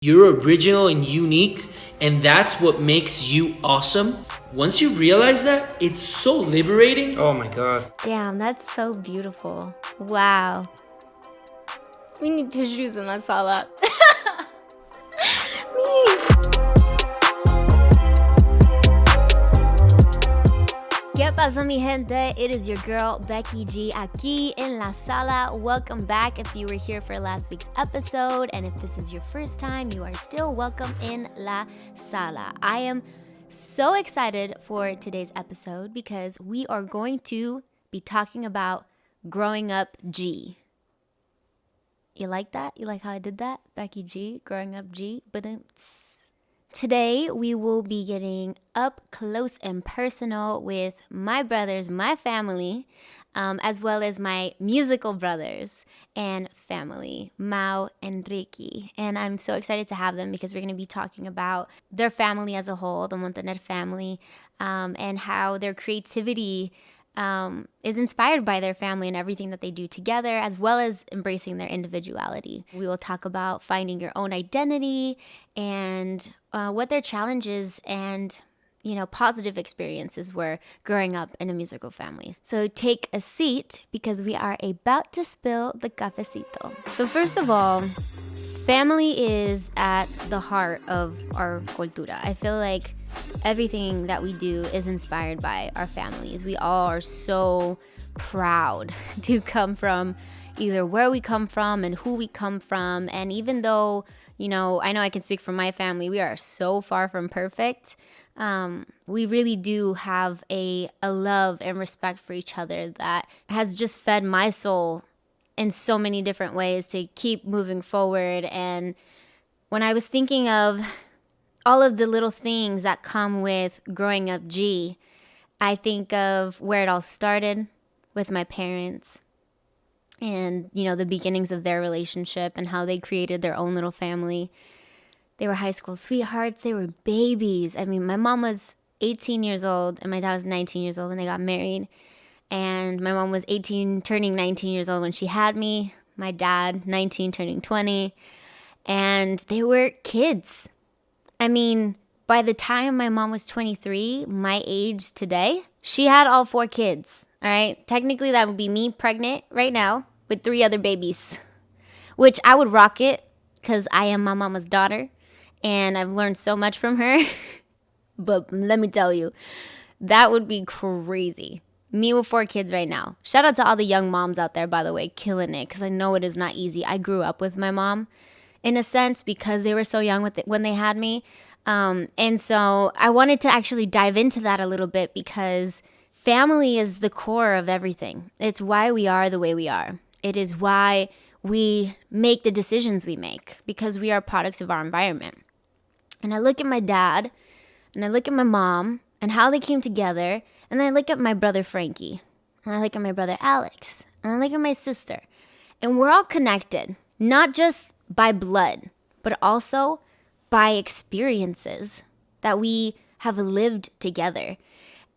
You're original and unique, and that's what makes you awesome. Once you realize that, it's so liberating. Oh my God. Damn, that's so beautiful. Wow. We need tissues in that Sala. ¿Qué pasa, mi gente? It is your girl, Becky G, aquí en la Sala. Welcome back if you were here for last week's episode. And if this is your first time, you are still welcome in la Sala. I am so excited for today's episode because we are going to be talking about growing up G. You like that? You like how I did that? Becky G, growing up G. Today, we will be getting up close and personal with my brothers, my family, as well as my musical brothers and family, Mau and Ricky. And I'm so excited to have them because we're going to be talking about their family as a whole, the Montaner family, and how their creativity is inspired by their family and everything that they do together, as well as embracing their individuality. We will talk about finding your own identity and what their challenges and positive experiences were growing up in a musical family. So take a seat because we are about to spill the cafecito. So first of all, family is at the heart of our cultura. I feel like everything that we do is inspired by our families. We all are so proud to come from either where we come from and who we come from. And even though, I know I can speak for my family, we are so far from perfect. We really do have a love and respect for each other that has just fed my soul in so many different ways to keep moving forward. And when I was thinking of all of the little things that come with growing up G, I think of where it all started with my parents and, the beginnings of their relationship and how they created their own little family. They were high school sweethearts. They were babies. I mean, my mom was 18 years old and my dad was 19 years old when they got married. And my mom was 18, turning 19 years old when she had me. My dad, 19, turning 20. And they were kids. I mean, by the time my mom was 23, my age today, she had all 4 kids, all right? Technically, that would be me pregnant right now with 3 other babies, which I would rock it because I am my mama's daughter, and I've learned so much from her. But let me tell you, that would be crazy. Me with 4 kids right now. Shout out to all the young moms out there, by the way, killing it, because I know it is not easy. I grew up with my mom, in a sense, because they were so young when they had me. And so I wanted to actually dive into that a little bit because family is the core of everything. It's why we are the way we are. It is why we make the decisions we make, because we are products of our environment. And I look at my dad and I look at my mom and how they came together, and I look at my brother Frankie and I look at my brother Alex and I look at my sister, and we're all connected, not just by blood, but also by experiences that we have lived together.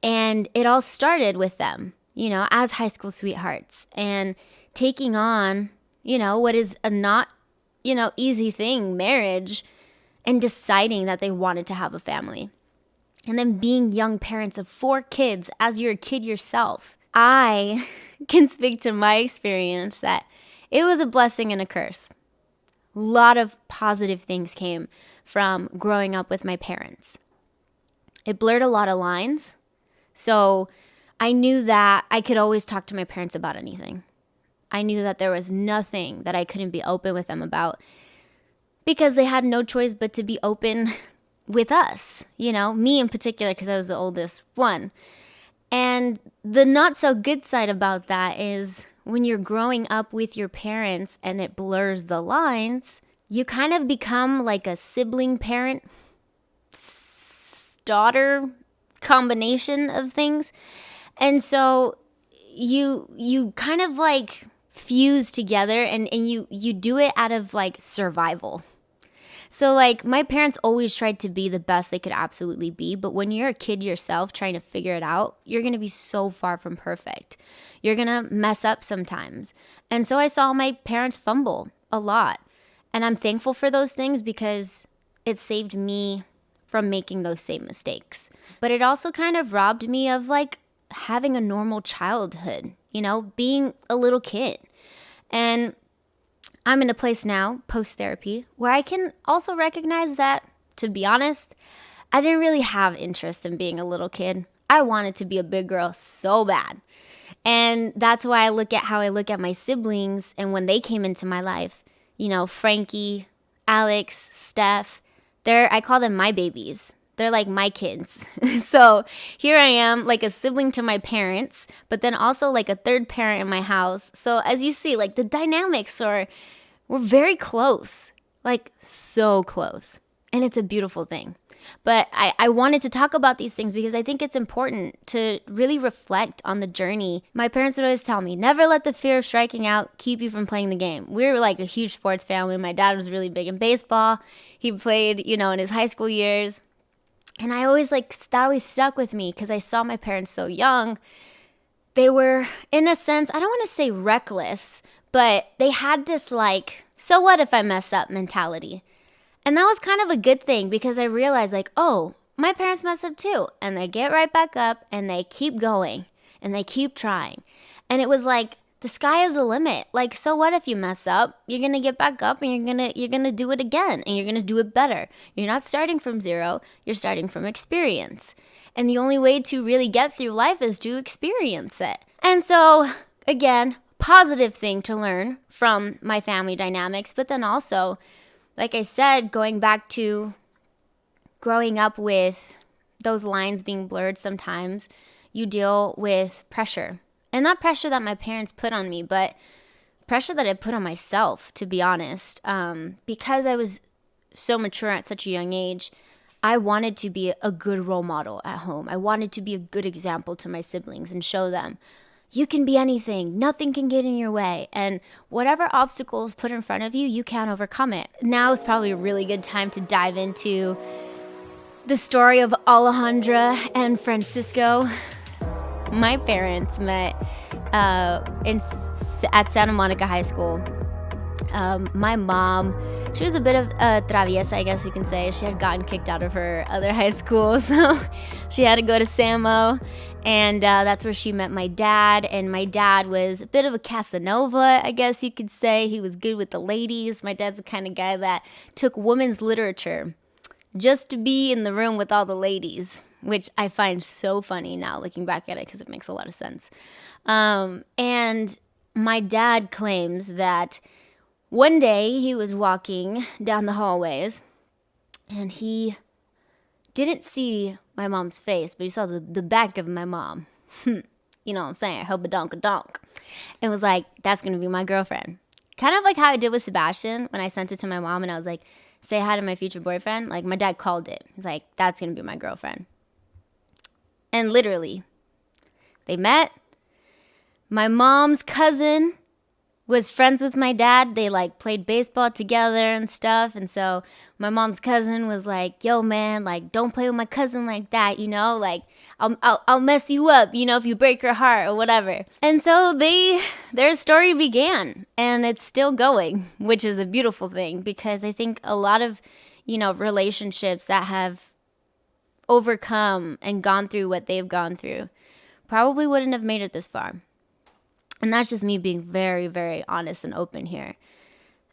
And it all started with them, as high school sweethearts and taking on, what is a not, easy thing, marriage, and deciding that they wanted to have a family. And then being young parents of 4 kids as you're a kid yourself. I can speak to my experience that it was a blessing and a curse. A lot of positive things came from growing up with my parents. It blurred a lot of lines. So I knew that I could always talk to my parents about anything. I knew that there was nothing that I couldn't be open with them about because they had no choice but to be open with us, me in particular, because I was the oldest one. And the not so good side about that is when you're growing up with your parents and it blurs the lines, you kind of become like a sibling parent daughter combination of things. And so you kind of like fuse together and you do it out of like survival. So like my parents always tried to be the best they could absolutely be. But when you're a kid yourself trying to figure it out, you're going to be so far from perfect. You're going to mess up sometimes. And so I saw my parents fumble a lot. And I'm thankful for those things because it saved me from making those same mistakes. But it also kind of robbed me of like having a normal childhood, being a little kid. And I'm in a place now, post-therapy, where I can also recognize that, to be honest, I didn't really have interest in being a little kid. I wanted to be a big girl so bad. And that's why I look at how I look at my siblings and when they came into my life, Frankie, Alex, Steph, I call them my babies. They're like my kids. So here I am, like a sibling to my parents, but then also like a third parent in my house. So as you see, like the dynamics we're very close, like so close. And it's a beautiful thing. But I wanted to talk about these things because I think it's important to really reflect on the journey. My parents would always tell me, never let the fear of striking out keep you from playing the game. We were like a huge sports family. My dad was really big in baseball. He played, in his high school years. And I always that always stuck with me because I saw my parents so young. They were, in a sense, I don't want to say reckless, but they had this so what if I mess up mentality. And that was kind of a good thing because I realized oh, my parents mess up too. And they get right back up and they keep going and they keep trying. And it was the sky is the limit. So what if you mess up? You're going to get back up and you're going to do it again and you're going to do it better. You're not starting from zero. You're starting from experience. And the only way to really get through life is to experience it. And so, again, positive thing to learn from my family dynamics, but then also, like I said, going back to growing up with those lines being blurred sometimes, you deal with pressure. And not pressure that my parents put on me, but pressure that I put on myself, to be honest. Because I was so mature at such a young age, I wanted to be a good role model at home. I wanted to be a good example to my siblings and show them, you can be anything. Nothing can get in your way. And whatever obstacles put in front of you, you can overcome it. Now is probably a really good time to dive into the story of Alejandra and Francisco. My parents met at Santa Monica High School. My mom, she was a bit of a traviesa, I guess you can say. She had gotten kicked out of her other high school, so she had to go to Samo, and that's where she met my dad. And my dad was a bit of a Casanova, I guess you could say. He was good with the ladies. My dad's the kind of guy that took women's literature just to be in the room with all the ladies, which I find so funny now looking back at it because it makes a lot of sense. And my dad claims that one day he was walking down the hallways and he didn't see my mom's face, but he saw the back of my mom. You know what I'm saying? Her badonk-a-donk. And was like, that's going to be my girlfriend. Kind of like how I did with Sebastian when I sent it to my mom and I was like, say hi to my future boyfriend. Like my dad called it. He's like, that's going to be my girlfriend. And literally, they met. My mom's cousin was friends with my dad. They played baseball together and stuff. And so my mom's cousin was like, yo man, don't play with my cousin like that, I'll mess you up, if you break her heart or whatever. And so their story began and it's still going, which is a beautiful thing because I think a lot of, relationships that have overcome and gone through what they've gone through probably wouldn't have made it this far. And that's just me being very, very honest and open here.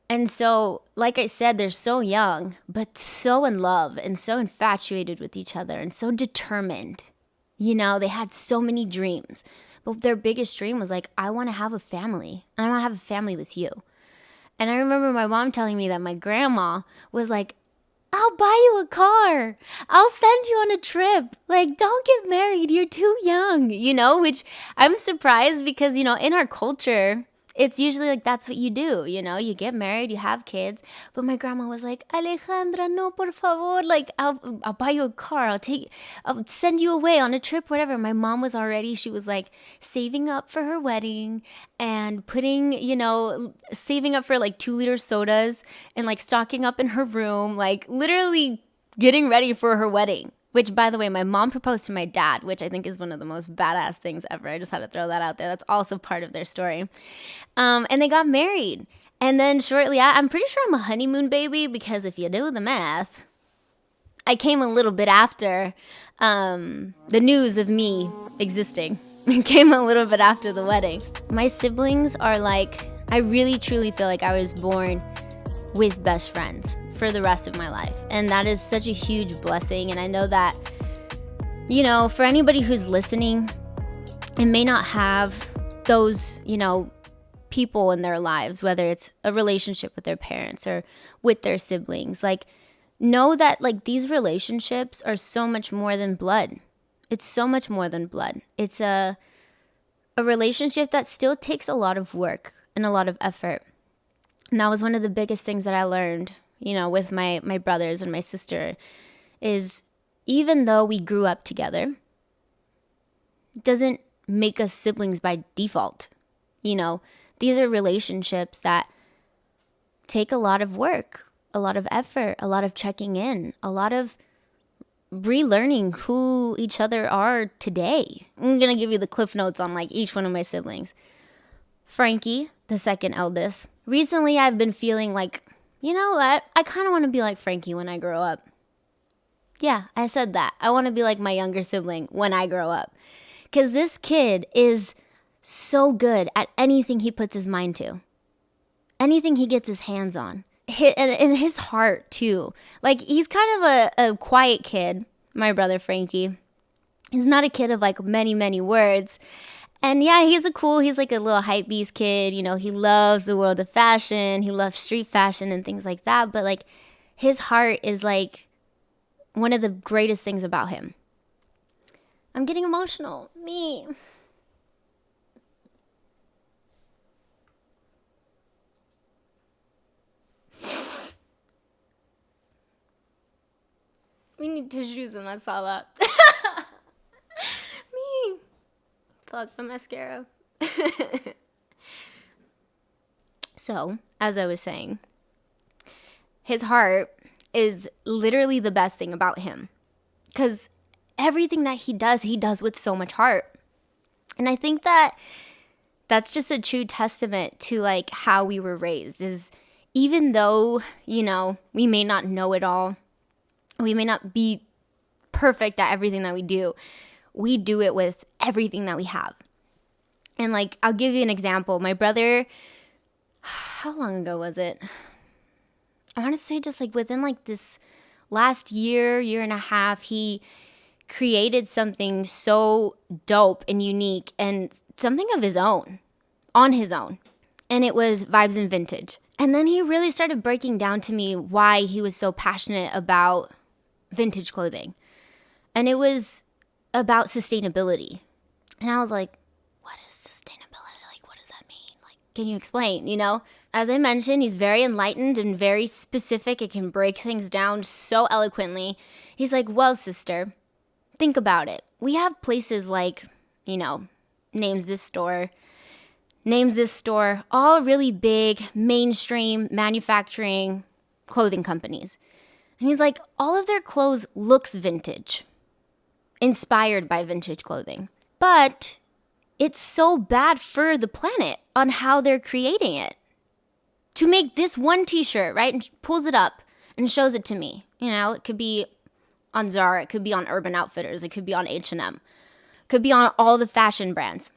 And so, like I said, they're so young, but so in love and so infatuated with each other and so determined. They had so many dreams. But their biggest dream was I want to have a family. And I want to have a family with you. And I remember my mom telling me that my grandma was like, I'll buy you a car. I'll send you on a trip. Don't get married. You're too young, which I'm surprised because, in our culture, it's usually that's what you do. You get married, you have kids. But my grandma was like, Alejandra, no, por favor. I'll buy you a car. I'll send you away on a trip, whatever. My mom was already, she was saving up for her wedding and putting, saving up for 2-liter sodas and stocking up in her room, literally getting ready for her wedding. Which, by the way, my mom proposed to my dad, which I think is one of the most badass things ever. I just had to throw that out there. That's also part of their story. And they got married. And then shortly, I'm pretty sure I'm a honeymoon baby because if you do the math, I came a little bit after the news of me existing. It came a little bit after the wedding. My siblings are like, I really truly feel like I was born with best friends for the rest of my life. And that is such a huge blessing. And I know that, you know, for anybody who's listening and may not have those, you know, people in their lives, whether it's a relationship with their parents or with their siblings, like, know that like these relationships are so much more than blood. It's so much more than blood. It's a relationship that still takes a lot of work and a lot of effort. And that was one of the biggest things that I learned, you know, with my brothers and my sister, is even though we grew up together, it doesn't make us siblings by default. You know, these are relationships that take a lot of work, a lot of effort, a lot of checking in, a lot of relearning who each other are today. I'm going to give you the cliff notes on like each one of my siblings. Frankie, the second eldest. Recently, I've been feeling like, you know what? I kind of want to be like Frankie when I grow up. Yeah, I said that. I want to be like my younger sibling when I grow up. Because this kid is so good at anything he puts his mind to. Anything he gets his hands on. And his heart, too. Like, he's kind of a quiet kid, my brother Frankie. He's not a kid of, like, many, many words. And, yeah, he's like a little hype beast kid. You know, he loves the world of fashion. He loves street fashion and things like that. But, like, his heart is, like, one of the greatest things about him. I'm getting emotional. Me. We need tissues in that Sala. Me. Fuck my mascara. So, as I was saying, his heart is literally the best thing about him. Because everything that he does with so much heart. And I think that that's just a true testament to like how we were raised, is even though, you know, we may not know it all, we may not be perfect at everything that we do it with everything that we have. And like, I'll give you an example. My brother, how long ago was it? I want to say just like within like this last year and a half, he created something so dope and unique and something of his own, on his own. And it was Vibes and Vintage. And then he really started breaking down to me why he was so passionate about vintage clothing. And it was about sustainability. And I was like, what is sustainability? Like, what does that mean? Like, can you explain, you know? As I mentioned, he's very enlightened and very specific. It can break things down so eloquently. He's like, well, sister, think about it. We have places like, you know, names this store, all really big, mainstream manufacturing clothing companies. And he's like, all of their clothes looks vintage, inspired by vintage clothing. But it's so bad for the planet on how they're creating it. To make this one t-shirt, right, and pulls it up and shows it to me. You know, it could be on Zara, it could be on Urban Outfitters, it could be on H&M, it could be on all the fashion brands.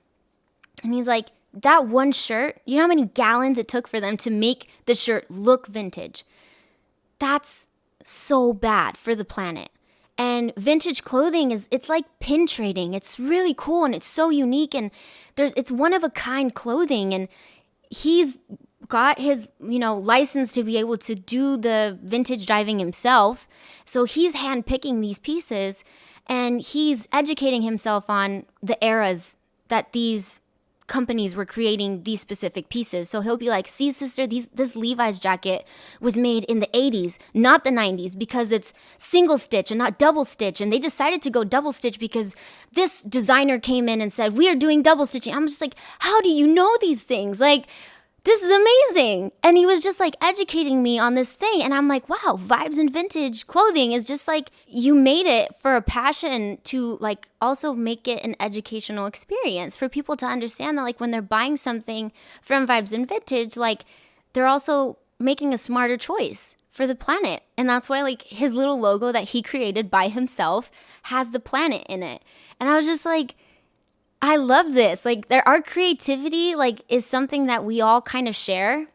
And he's like, that one shirt, you know how many gallons it took for them to make the shirt look vintage? That's so bad for the planet. And vintage clothing it's like pin trading. It's really cool and it's so unique and it's one of a kind clothing, and he's got his, you know, license to be able to do the vintage diving himself. So he's handpicking these pieces and he's educating himself on the eras that these companies were creating these specific pieces. So he'll be like, see, sister, this Levi's jacket was made in the 80s, not the 90s, because it's single stitch and not double stitch. And they decided to go double stitch because this designer came in and said, we are doing double stitching. I'm just like, how do you know these things? Like, this is amazing. And he was just like educating me on this thing. And I'm like, wow, Vibes and Vintage clothing is just like, you made it for a passion to like also make it an educational experience for people to understand that like when they're buying something from Vibes and Vintage, like they're also making a smarter choice for the planet. And that's why like his little logo that he created by himself has the planet in it. And I was just like, I love this. Like our creativity like is something that we all kind of share,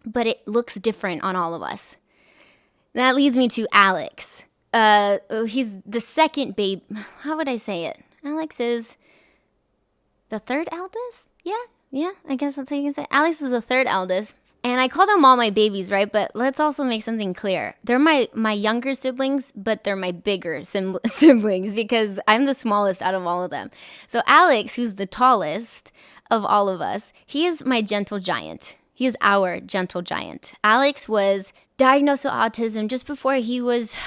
but it looks different on all of us. That leads me to Alex. He's the second babe. How would I say it? Alex is the third eldest? Yeah, I guess that's how you can say it. Alex is the third eldest. And I call them all my babies, right? But let's also make something clear. They're my younger siblings, but they're my bigger siblings because I'm the smallest out of all of them. So Alex, who's the tallest of all of us, he is my gentle giant. He is our gentle giant. Alex was diagnosed with autism just before he was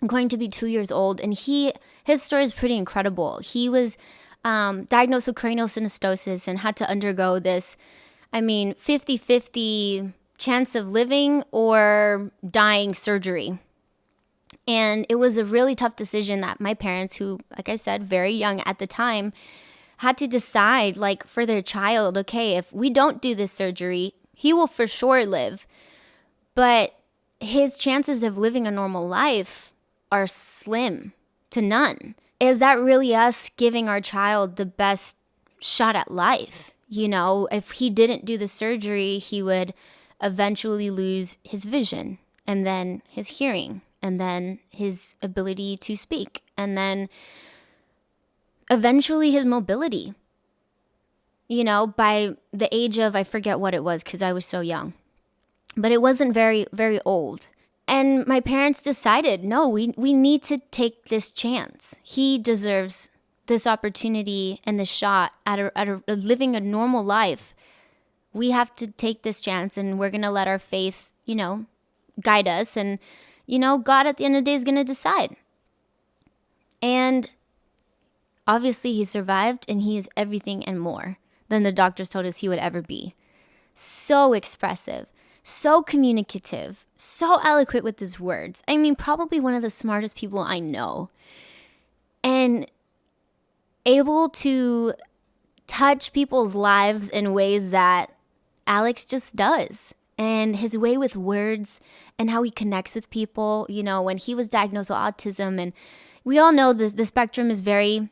going to be 2 years old. And his story is pretty incredible. He was diagnosed with cranial synostosis and had to undergo this 50-50 chance of living or dying surgery. And it was a really tough decision that my parents, who, like I said, very young at the time, had to decide, like, for their child, okay, if we don't do this surgery, he will for sure live. But his chances of living a normal life are slim to none. Is that really us giving our child the best shot at life? You know, if he didn't do the surgery, he would eventually lose his vision and then his hearing and then his ability to speak and then eventually his mobility. You know, by the age of, I forget what it was because I was so young, but it wasn't very, very old. And my parents decided, no, we need to take this chance. He deserves this opportunity and this shot at living a normal life. We have to take this chance and we're going to let our faith, guide us. And, God at the end of the day is going to decide. And obviously he survived and he is everything and more than the doctors told us he would ever be. So expressive, so communicative, so eloquent with his words. Probably one of the smartest people I know. And able to touch people's lives in ways that Alex just does. And his way with words and how he connects with people, when he was diagnosed with autism, and we all know the spectrum is very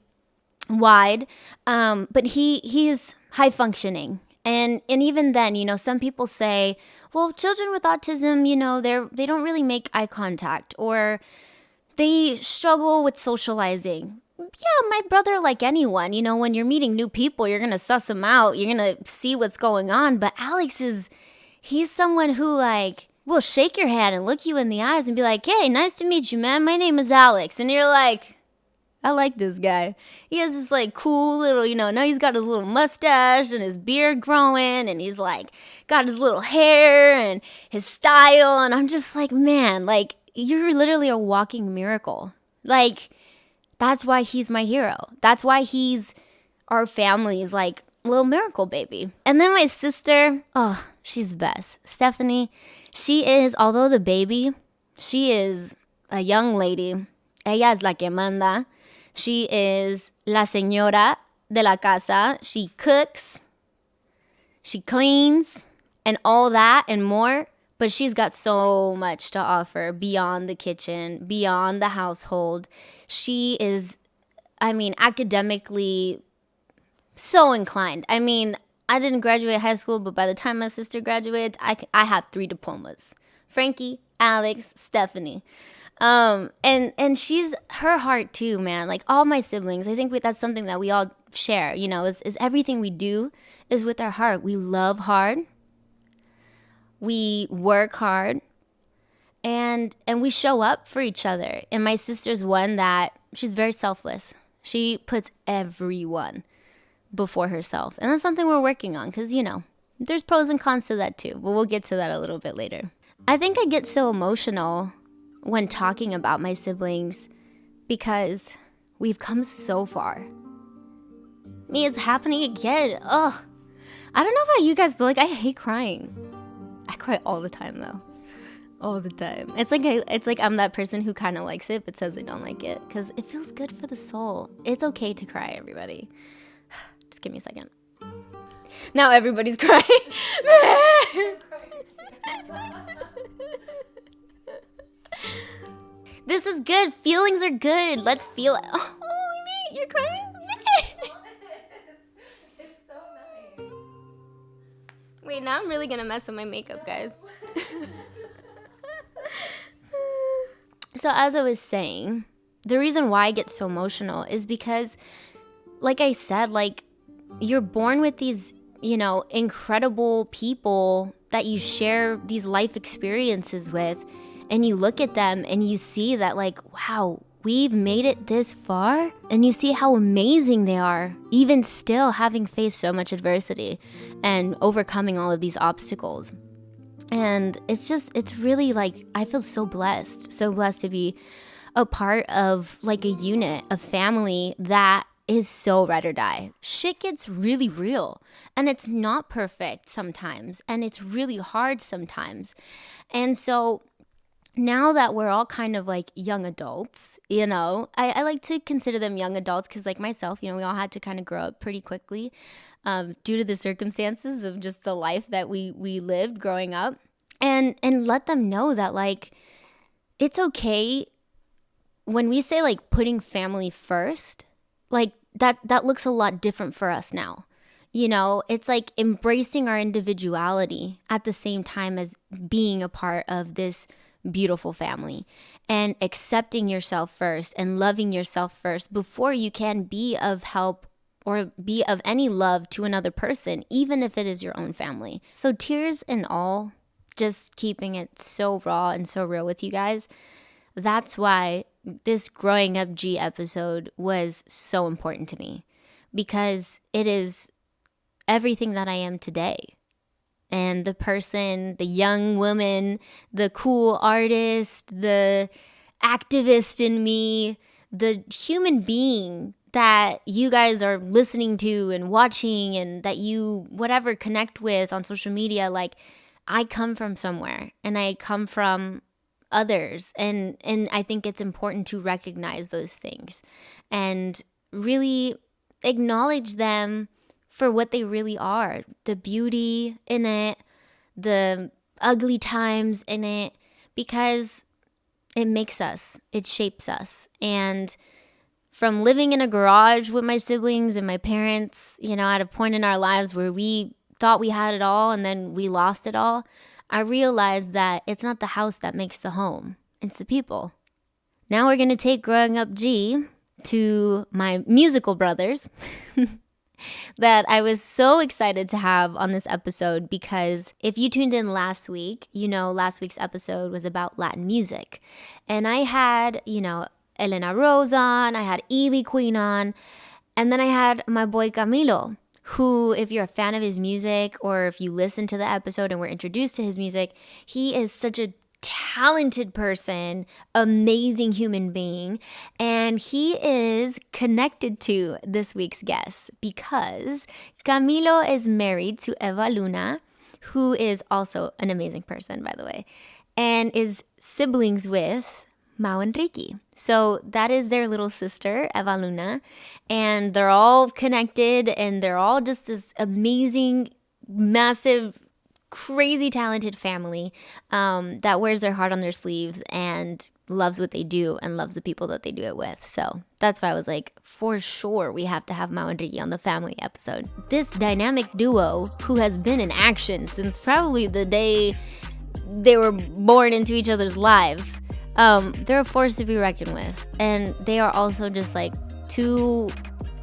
wide, but he is high functioning. And even then, some people say, well, children with autism, they don't really make eye contact or they struggle with socializing. Yeah, my brother, like anyone, when you're meeting new people, you're going to suss them out. You're going to see what's going on. But Alex he's someone who will shake your hand and look you in the eyes and be like, hey, nice to meet you, man. My name is Alex. And you're like, I like this guy. He has this cool little, now he's got his little mustache and his beard growing and he's got his little hair and his style. And I'm just like, man, you're literally a walking miracle. That's why he's my hero. That's why he's our family's little miracle baby. And then my sister, she's the best. Stephanie, she is, although the baby, she is a young lady. Ella es la que manda. She is la señora de la casa. She cooks, she cleans, and all that and more. But she's got so much to offer beyond the kitchen, beyond the household. She is, academically so inclined. I didn't graduate high school, but by the time my sister graduated, I have 3 diplomas. Frankie, Alex, Stephanie. And she's her heart too, man. All my siblings, I think that's something that we all share, is everything we do is with our heart. We love hard. We work hard and we show up for each other. And my sister's one that she's very selfless. She puts everyone before herself. And that's something we're working on because, there's pros and cons to that too. But we'll get to that a little bit later. I think I get so emotional when talking about my siblings because we've come so far. It's happening again. Ugh. I don't know about you guys, but I hate crying. I cry all the time though. All the time. It's like I'm that person who kind of likes it but says they don't like it because it feels good for the soul. It's okay to cry, everybody. Just give me a second. Now everybody's crying. This is good. Feelings are good. Let's feel it. Oh, you're crying. It's so nice. Wait, now I'm really gonna mess with my makeup, guys. So as I was saying, the reason why I get so emotional is because, like I said, like, you're born with these, incredible people that you share these life experiences with, and you look at them and you see that, like, wow, we've made it this far, and you see how amazing they are, even still having faced so much adversity and overcoming all of these obstacles. And it's really, like, I feel so blessed to be a part of, like, a unit, a family that is so ride or die. Shit gets really real, and it's not perfect sometimes, and it's really hard sometimes. And so now that we're all kind of like young adults, I like to consider them young adults because, like myself, we all had to kind of grow up pretty quickly due to the circumstances of just the life that we lived growing up, and let them know that, like, it's okay when we say, like, putting family first, like, that looks a lot different for us now. It's like embracing our individuality at the same time as being a part of this beautiful family, and accepting yourself first and loving yourself first before you can be of help or be of any love to another person, even if it is your own family. So tears and all, just keeping it so raw and so real with you guys. That's why this Growing Up G episode was so important to me, because it is everything that I am today. And the person, the young woman, the cool artist, the activist in me, the human being that you guys are listening to and watching, and that you whatever connect with on social media, like, I come from somewhere, and I come from others, and I think it's important to recognize those things and really acknowledge them for what they really are, the beauty in it, the ugly times in it, because it makes us, it shapes us. And from living in a garage with my siblings and my parents, at a point in our lives where we thought we had it all and then we lost it all, I realized that it's not the house that makes the home, it's the people. Now we're going to take Growing Up G to my musical brothers that I was so excited to have on this episode, because if you tuned in last week, last week's episode was about Latin music. And I had, Elena Rose on, I had Evie Queen on, and then I had my boy Camilo, who, if you're a fan of his music, or if you listen to the episode and were introduced to his music, he is such a talented person, amazing human being, and he is connected to this week's guest because Camilo is married to Eva Luna, who is also an amazing person, by the way, and is siblings with Mau and Ricky. So that is their little sister, Eva Luna, and they're all connected, and they're all just this amazing, massive, crazy talented family that wears their heart on their sleeves and loves what they do and loves the people that they do it with. So that's why I was like, for sure we have to have Mau and Ricky on the family episode. This dynamic duo, who has been in action since probably the day they were born into each other's lives, they're a force to be reckoned with. And they are also just like two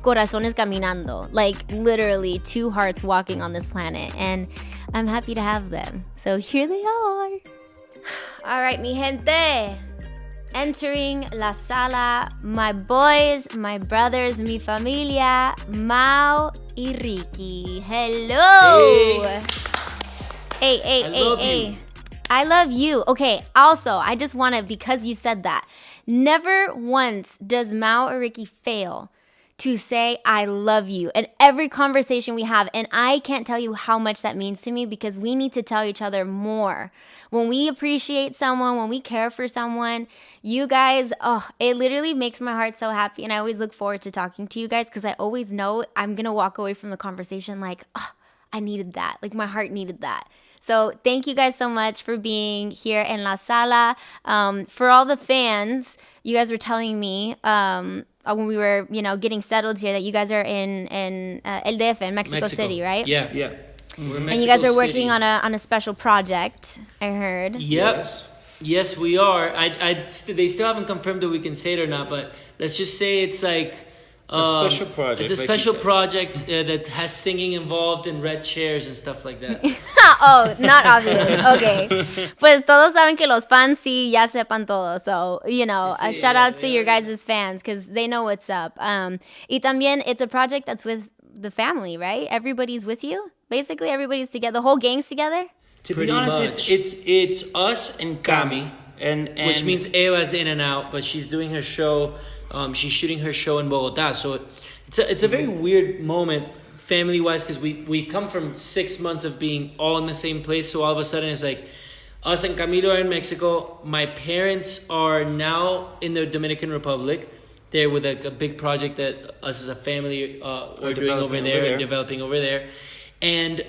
corazones caminando, like literally two hearts walking on this planet, and I'm happy to have them. So here they are. All right, mi gente, entering La Sala, my boys, my brothers, mi familia, Mau y Ricky. Hello. Hey. I love you. Okay, also, I just want to, because you said that, never once does Mau or Ricky fail to say, I love you in every conversation we have. And I can't tell you how much that means to me, because we need to tell each other more. When we appreciate someone, when we care for someone, you guys, it literally makes my heart so happy. And I always look forward to talking to you guys, because I always know I'm going to walk away from the conversation like, I needed that. Like, my heart needed that. So thank you guys so much for being here in La Sala. For all the fans, you guys were telling me when we were, getting settled here that you guys are in El DF, in Mexico City, right? Yeah. Mm-hmm. And you guys are working on a special project, I heard. Yep. Yes, we are. They still haven't confirmed that we can say it or not, but let's just say it's like a special project. It's a special project that has singing involved and red chairs and stuff like that. Oh, not obvious. Okay. Pues todos saben que los fans sí ya sepan todo. So, a shout out to your guys' fans because they know what's up. Y también it's a project that's with the family, right? Everybody's with you? Basically, everybody's together. The whole gang's together? To be honest, it's us and Cami. And which means Eva's in and out, but she's doing her show. She's shooting her show in Bogota. So it's a very weird moment family-wise because we come from 6 months of being all in the same place. So all of a sudden it's like us and Camilo are in Mexico. My parents are now in the Dominican Republic. They're with a big project that us as a family are doing over there and developing over there. And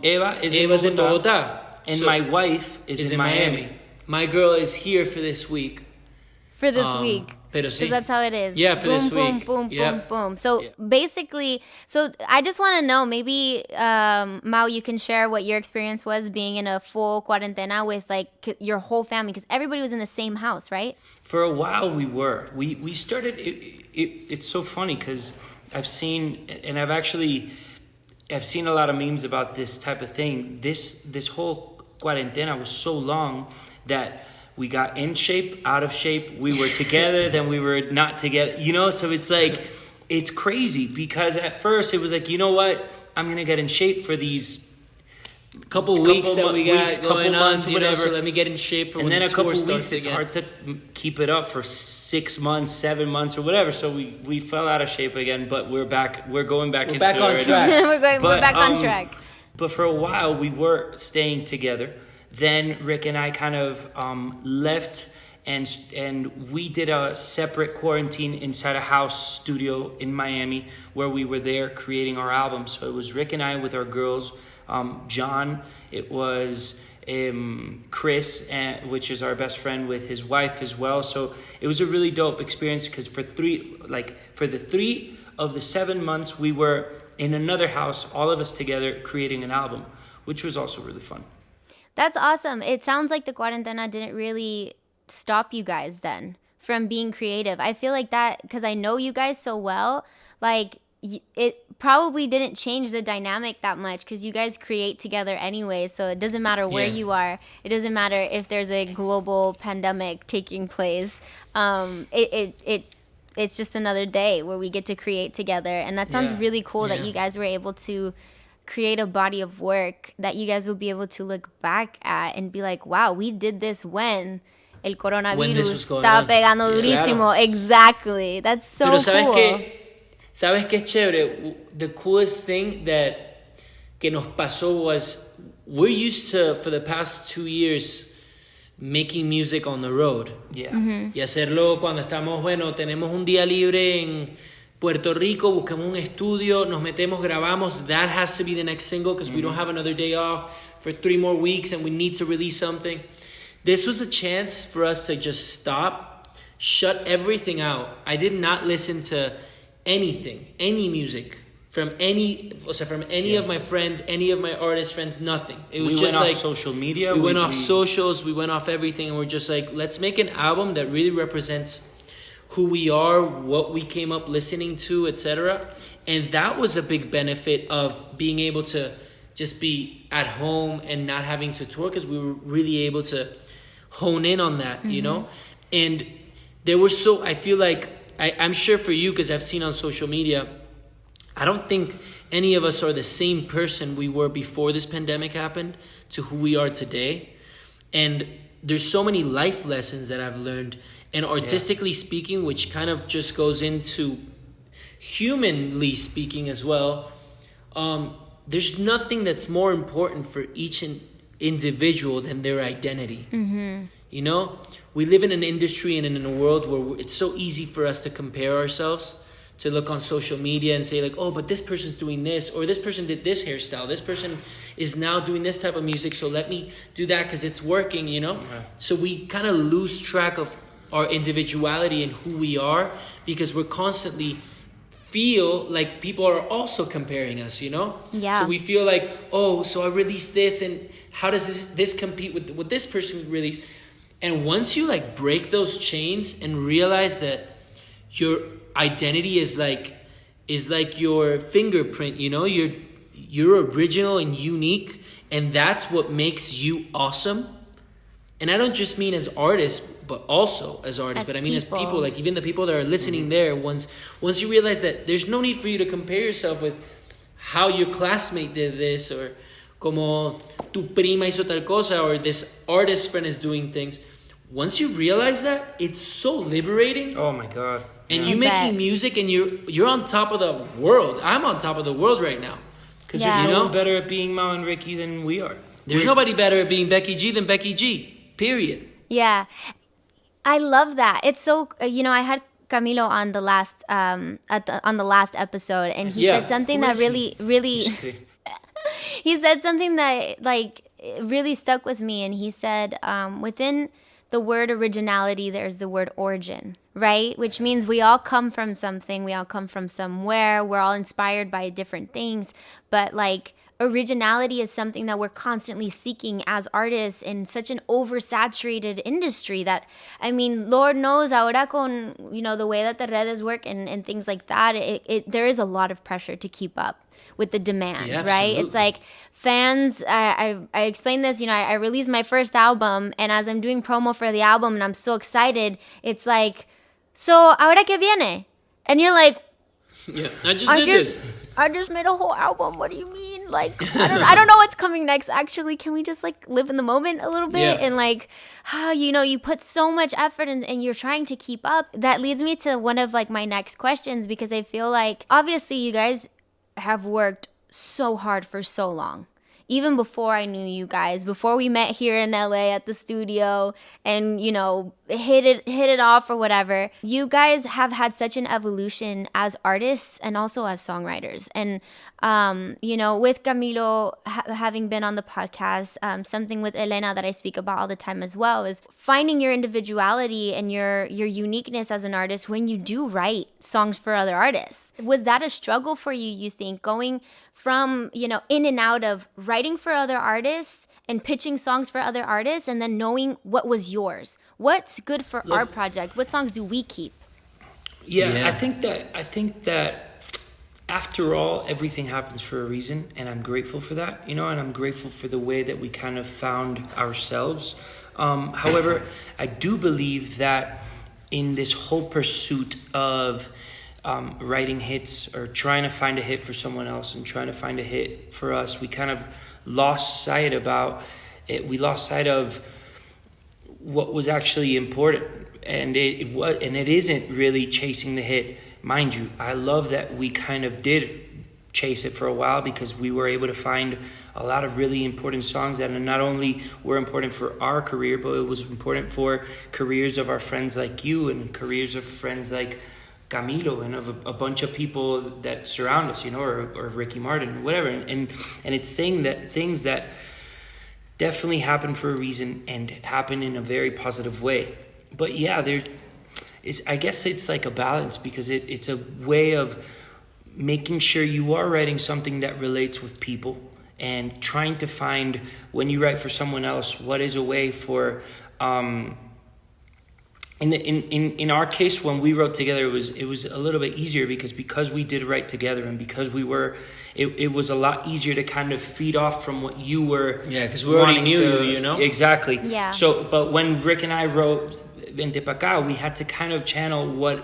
Eva's in Bogota. And so my wife is in Miami. My girl is here for this week. For this week. Because that's how it is. Yeah, for boom, this boom, week. Boom, boom, boom. So basically, I just want to know, maybe, Mau, you can share what your experience was being in a full cuarentena with like your whole family, because everybody was in the same house, right? For a while we were. We started, it's so funny because I've seen a lot of memes about this type of thing. This whole cuarentena was so long that we got in shape, out of shape. We were together, then we were not together. So it's like, it's crazy because at first it was like, you know what? I'm going to get in shape for these couple weeks that we got going on, whatever. So let me get in shape for and when then the a couple tour weeks, starts it's again. hard to keep it up for 6 months, 7 months or whatever. So we fell out of shape again, but we're back. We're going back. We're back on track. We're back on track. But for a while we were staying together. Then Rick and I kind of left, and we did a separate quarantine inside a house studio in Miami where we were there creating our album. So it was Rick and I with our girls, John. It was Chris, which is our best friend, with his wife as well. So it was a really dope experience because for the 3 of the 7 months we were in another house, all of us together creating an album, which was also really fun. That's awesome. It sounds like the cuarentena didn't really stop you guys then from being creative. I feel like that, because I know you guys so well, like it probably didn't change the dynamic that much because you guys create together anyway. So it doesn't matter where you are. It doesn't matter if there's a global pandemic taking place. It's just another day where we get to create together. And that sounds really cool that you guys were able to create a body of work that you guys will be able to look back at and be like, wow, we did this when el coronavirus estaba pegando durísimo. Claro. Exactly. That's so cool. ¿Sabes qué es chévere? The coolest thing que nos pasó was we're used to, for the past 2 years, making music on the road. Yeah. Mm-hmm. Y hacerlo cuando estamos, tenemos un día libre en Puerto Rico, buscamos un estudio, nos metemos, grabamos. That has to be the next single because we don't have another day off for 3 more weeks and we need to release something. This was a chance for us to just stop, shut everything out. I did not listen to anything, any music from any of my friends, any of my artist friends, nothing. It was just like social media. We went off socials, we went off everything, and we're just like, let's make an album that really represents who we are, what we came up listening to, etc. And that was a big benefit of being able to just be at home and not having to tour because we were really able to hone in on that, you know? And there were I feel like, I'm sure for you, because I've seen on social media, I don't think any of us are the same person we were before this pandemic happened to who we are today. And there's so many life lessons that I've learned. And artistically speaking, which kind of just goes into humanly speaking as well, there's nothing that's more important for each individual than their identity. Mm-hmm. You know, we live in an industry and in a world where it's so easy for us to compare ourselves to look on social media and say like, oh, but this person's doing this, or this person did this hairstyle, this person is now doing this type of music, so let me do that because it's working, you know? So we kind of lose track of our individuality and who we are because we're constantly feel like people are also comparing us, you know? Yeah. So we feel like, oh, so I released this, and how does this compete with what this person released? And once you like break those chains and realize that your identity is like your fingerprint, you know, you're original and unique, and that's what makes you awesome. And I don't just mean as artists, but also as artists, but I mean as people, like even the people that are listening there, once you realize that there's no need for you to compare yourself with how your classmate did this, or como tu prima hizo tal cosa, or this artist friend is doing things. Once you realize that, it's so liberating. Oh my God. And you making music, and you're on top of the world. I'm on top of the world right now. Because there's no one better at being Mao and Ricky than we are. There's nobody better at being Becky G than Becky G. Period. Yeah. I love that. It's so, I had Camilo on the last on the last episode, and he said something that really he said something that like really stuck with me, and he said within the word originality, there's the word origin, right? Which means we all come from something, we all come from somewhere, we're all inspired by different things, but like originality is something that we're constantly seeking as artists in such an oversaturated industry that, I mean, Lord knows, ahora con, the way that the redes work and things like that, there is a lot of pressure to keep up with the demand, right? It's like fans, I explained this, I released my first album, and as I'm doing promo for the album and I'm so excited, it's like, so ahora que viene? And you're like, yeah, I just made a whole album. What do you mean? Like, I don't know what's coming next. Actually, can we just like live in the moment a little bit? And like, you put so much effort and you're trying to keep up. That leads me to one of like my next questions, because I feel like obviously you guys have worked so hard for so long. Even before I knew you guys, before we met here in LA at the studio and, hit it off or whatever, you guys have had such an evolution as artists and also as songwriters. And, with Camilo having been on the podcast, something with Elena that I speak about all the time as well is finding your individuality and your uniqueness as an artist when you do write songs for other artists. Was that a struggle for you, you think, going from, in and out of writing for other artists and pitching songs for other artists, and then knowing what was yours? What's good for our project? What songs do we keep? Yeah, I think that after all, everything happens for a reason, and I'm grateful for that, and I'm grateful for the way that we kind of found ourselves. However, I do believe that in this whole pursuit of writing hits or trying to find a hit for someone else and trying to find a hit for us, we kind of lost sight about it. We lost sight of what was actually important, and it isn't really chasing the hit. Mind you, I love that we kind of did chase it for a while, because we were able to find a lot of really important songs that not only were important for our career, but it was important for careers of our friends like you and careers of friends like Camilo and of a bunch of people that surround us, or Ricky Martin or whatever. And it's things that definitely happen for a reason and happen in a very positive way. But yeah, I guess it's like a balance, because it's a way of making sure you are writing something that relates with people, and trying to find, when you write for someone else, what is a way for in our case, when we wrote together, it was a little bit easier because we did write together, and because it was a lot easier to kind of feed off from what you were. Yeah, because we already knew you. Exactly. Yeah. So, but when Rick and I wrote Vente Pa' Acá, we had to kind of channel what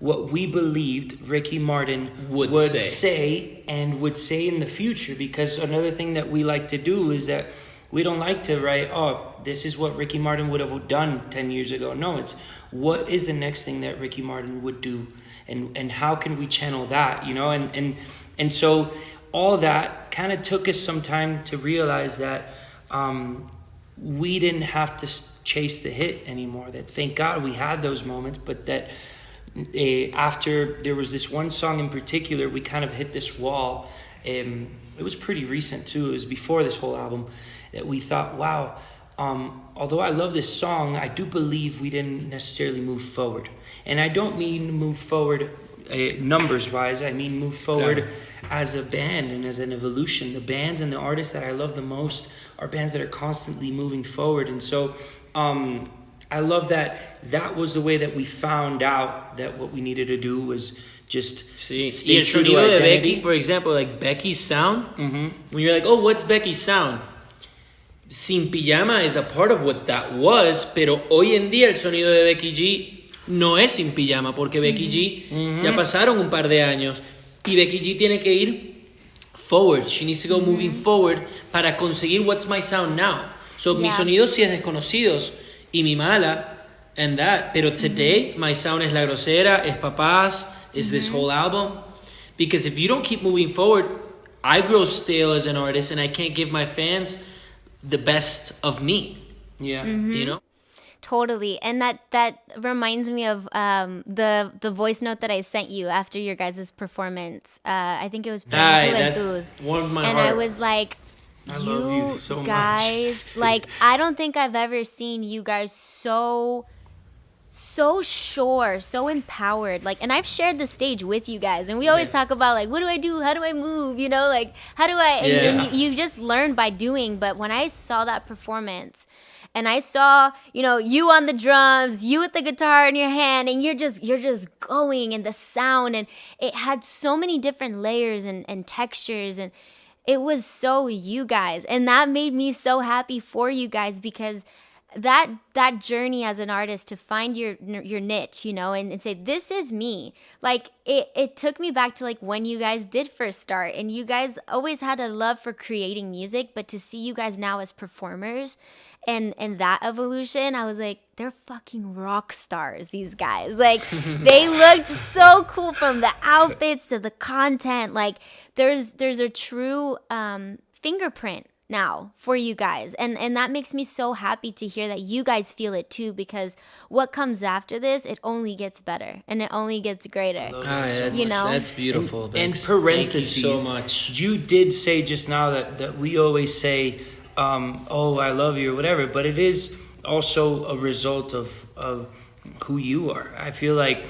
we believed Ricky Martin would say and would say in the future. Because another thing that we like to do is that we don't like to write, this is what Ricky Martin would have done 10 years ago. No, it's what is the next thing that Ricky Martin would do, and how can we channel that, and so all that kind of took us some time to realize that we didn't have to chase the hit anymore. That, thank God, we had those moments, but that after there was this one song in particular, we kind of hit this wall. It was pretty recent too. It was before this whole album that we thought, wow, although I love this song, I do believe we didn't necessarily move forward. And I don't mean move forward numbers wise. I mean move forward as a band and as an evolution. The bands and the artists that I love the most are bands that are constantly moving forward. And so I love that was the way that we found out that what we needed to do was just Sí. stay Y el true to sonido de identity. Becky, for example, like Becky's sound, when you're like, oh, what's Becky's sound? Sin Pijama is a part of what that was, pero hoy en día el sonido de Becky G no es Sin Pijama, porque Becky G ya pasaron un par de años y Becky G tiene que ir forward. She needs to go moving forward para conseguir what's my sound now. So mi sonido sí es Desconocidos y mi Mala and that, pero today my sound es La Grosera, es Papás, is this whole album. Because if you don't keep moving forward, I grow stale as an artist and I can't give my fans the best of me. Yeah. You know? Totally. And that reminds me of the voice note that I sent you after your guys' performance. I think it was That Juventud. warmed my And heart. I was like, I love you so much. guys, like, I don't think I've ever seen you guys so sure, so empowered. Like, and I've shared the stage with you guys, and we always talk about, like, what do I do? How do I move? You know, like, how do I? And you just learn by doing. But when I saw that performance, and I saw, you on the drums, you with the guitar in your hand, and you're just going, and the sound, and it had so many different layers and textures, and it was so you guys. And that made me so happy for you guys, because that journey as an artist to find your niche, and say, this is me. Like, it took me back to, like, when you guys did first start, and you guys always had a love for creating music, but to see you guys now as performers and that evolution, I was like, they're fucking rock stars, these guys. Like, they looked so cool, from the outfits to the content. Like, there's a true fingerprint now for you guys, and that makes me so happy to hear that you guys feel it too, because what comes after this, it only gets better and it only gets greater. That's beautiful. And Bex. parentheses, Thank you so much. You did say just now that we always say, oh, I love you or whatever, but it is also a result of who you are. I feel like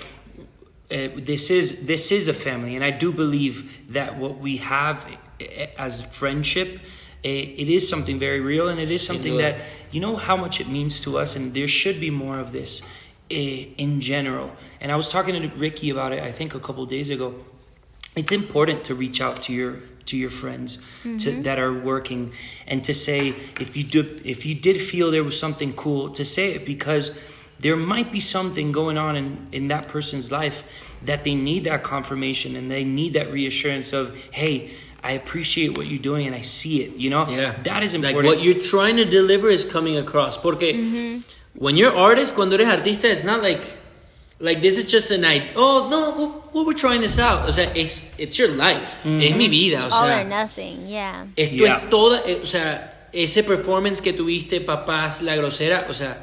this is a family, and I do believe that what we have as friendship, it is something very real, and it is something that, how much it means to us, and there should be more of this in general. And I was talking to Ricky about it, I think a couple days ago. It's important to reach out to your friends that are working, and to say, if you did feel there was something cool, to say it, because there might be something going on in that person's life that they need that confirmation, and they need that reassurance of, hey, I appreciate what you're doing and I see it, That is important. Like, what you're trying to deliver is coming across. Porque when you're artist, cuando eres artista, it's not like this is just a night. Oh, no, we're trying this out. O sea, it's your life. Es mi vida. O sea, all or nothing, yeah. Esto es toda, o sea, ese performance que tuviste, Papás, La Grosera, o sea,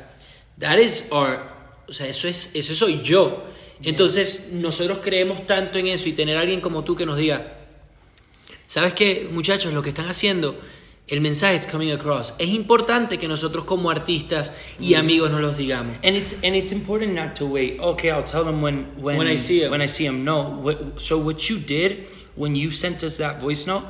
that is our, o sea, eso soy yo. Entonces, nosotros creemos tanto en eso, y tener a alguien como tú que nos diga, ¿sabes qué, muchachos? Lo que están haciendo, el mensaje is coming across. Es importante que nosotros como artistas y amigos nos los digamos. And it's important not to wait. Okay, I'll tell them when I see them. When I see them. No. So what you did when you sent us that voice note,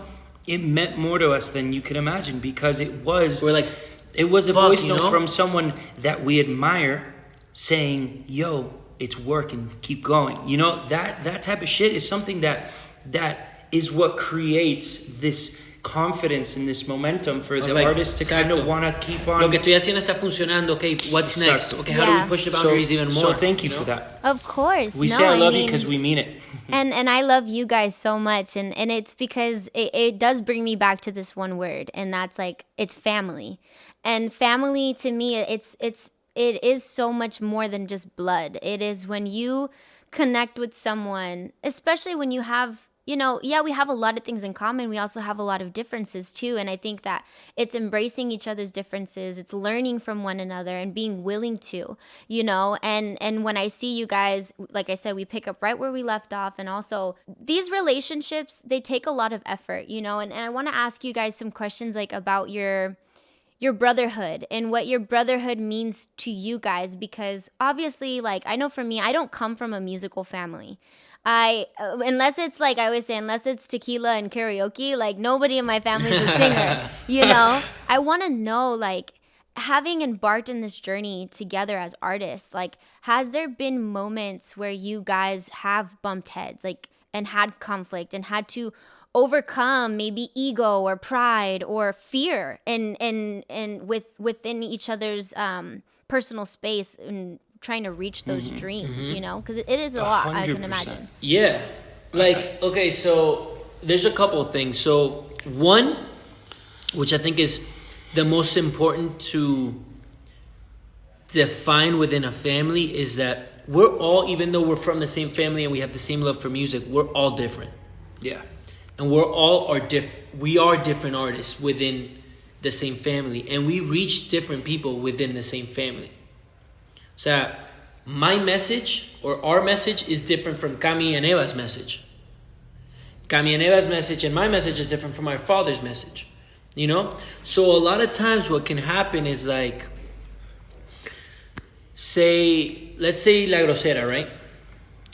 it meant more to us than you could imagine, because it was a voice note from someone that we admire, saying, "Yo, it's working. Keep going." That type of shit is something that is what creates this confidence and this momentum for the artist to kind of want to keep on. Lo que estoy haciendo está funcionando. Okay, what's next? Okay, how do we push the boundaries even more? So thank you for that. Of course. We say I love you because we mean it. And I love you guys so much, and it's because it does bring me back to this one word, and that's, like, it's family. And family, to me, it is so much more than just blood. It is when you connect with someone, especially when you have you know, yeah, we have a lot of things in common. We also have a lot of differences too. And I think that it's embracing each other's differences. It's learning from one another and being willing to, you know, and when I see you guys, like I said, we pick up right where we left off. And also these relationships, they take a lot of effort, you know, and I want to ask you guys some questions like about your brotherhood and what your brotherhood means to you guys, because obviously, like, I know for me, I don't come from a musical family. Unless it's like I always say, unless it's tequila and karaoke, like nobody in my family is a singer, you know? I want to know, like, having embarked in this journey together as artists, like, has there been moments where you guys have bumped heads, like, and had conflict and had to overcome maybe ego or pride or fear and within each other's personal space and trying to reach those dreams, you know, because it is a lot, 100%. I can imagine. Yeah, like, okay, so there's a couple of things. So one, which I think is the most important to define within a family, is that we're all, even though we're from the same family and we have the same love for music, we're all different. Yeah. And we are different artists within the same family, and we reach different people within the same family. So my message or our message is different from Cami and Eva's message. Cami and Eva's message and my message is different from my father's message. You know? So a lot of times what can happen is like, let's say La Grosera, right?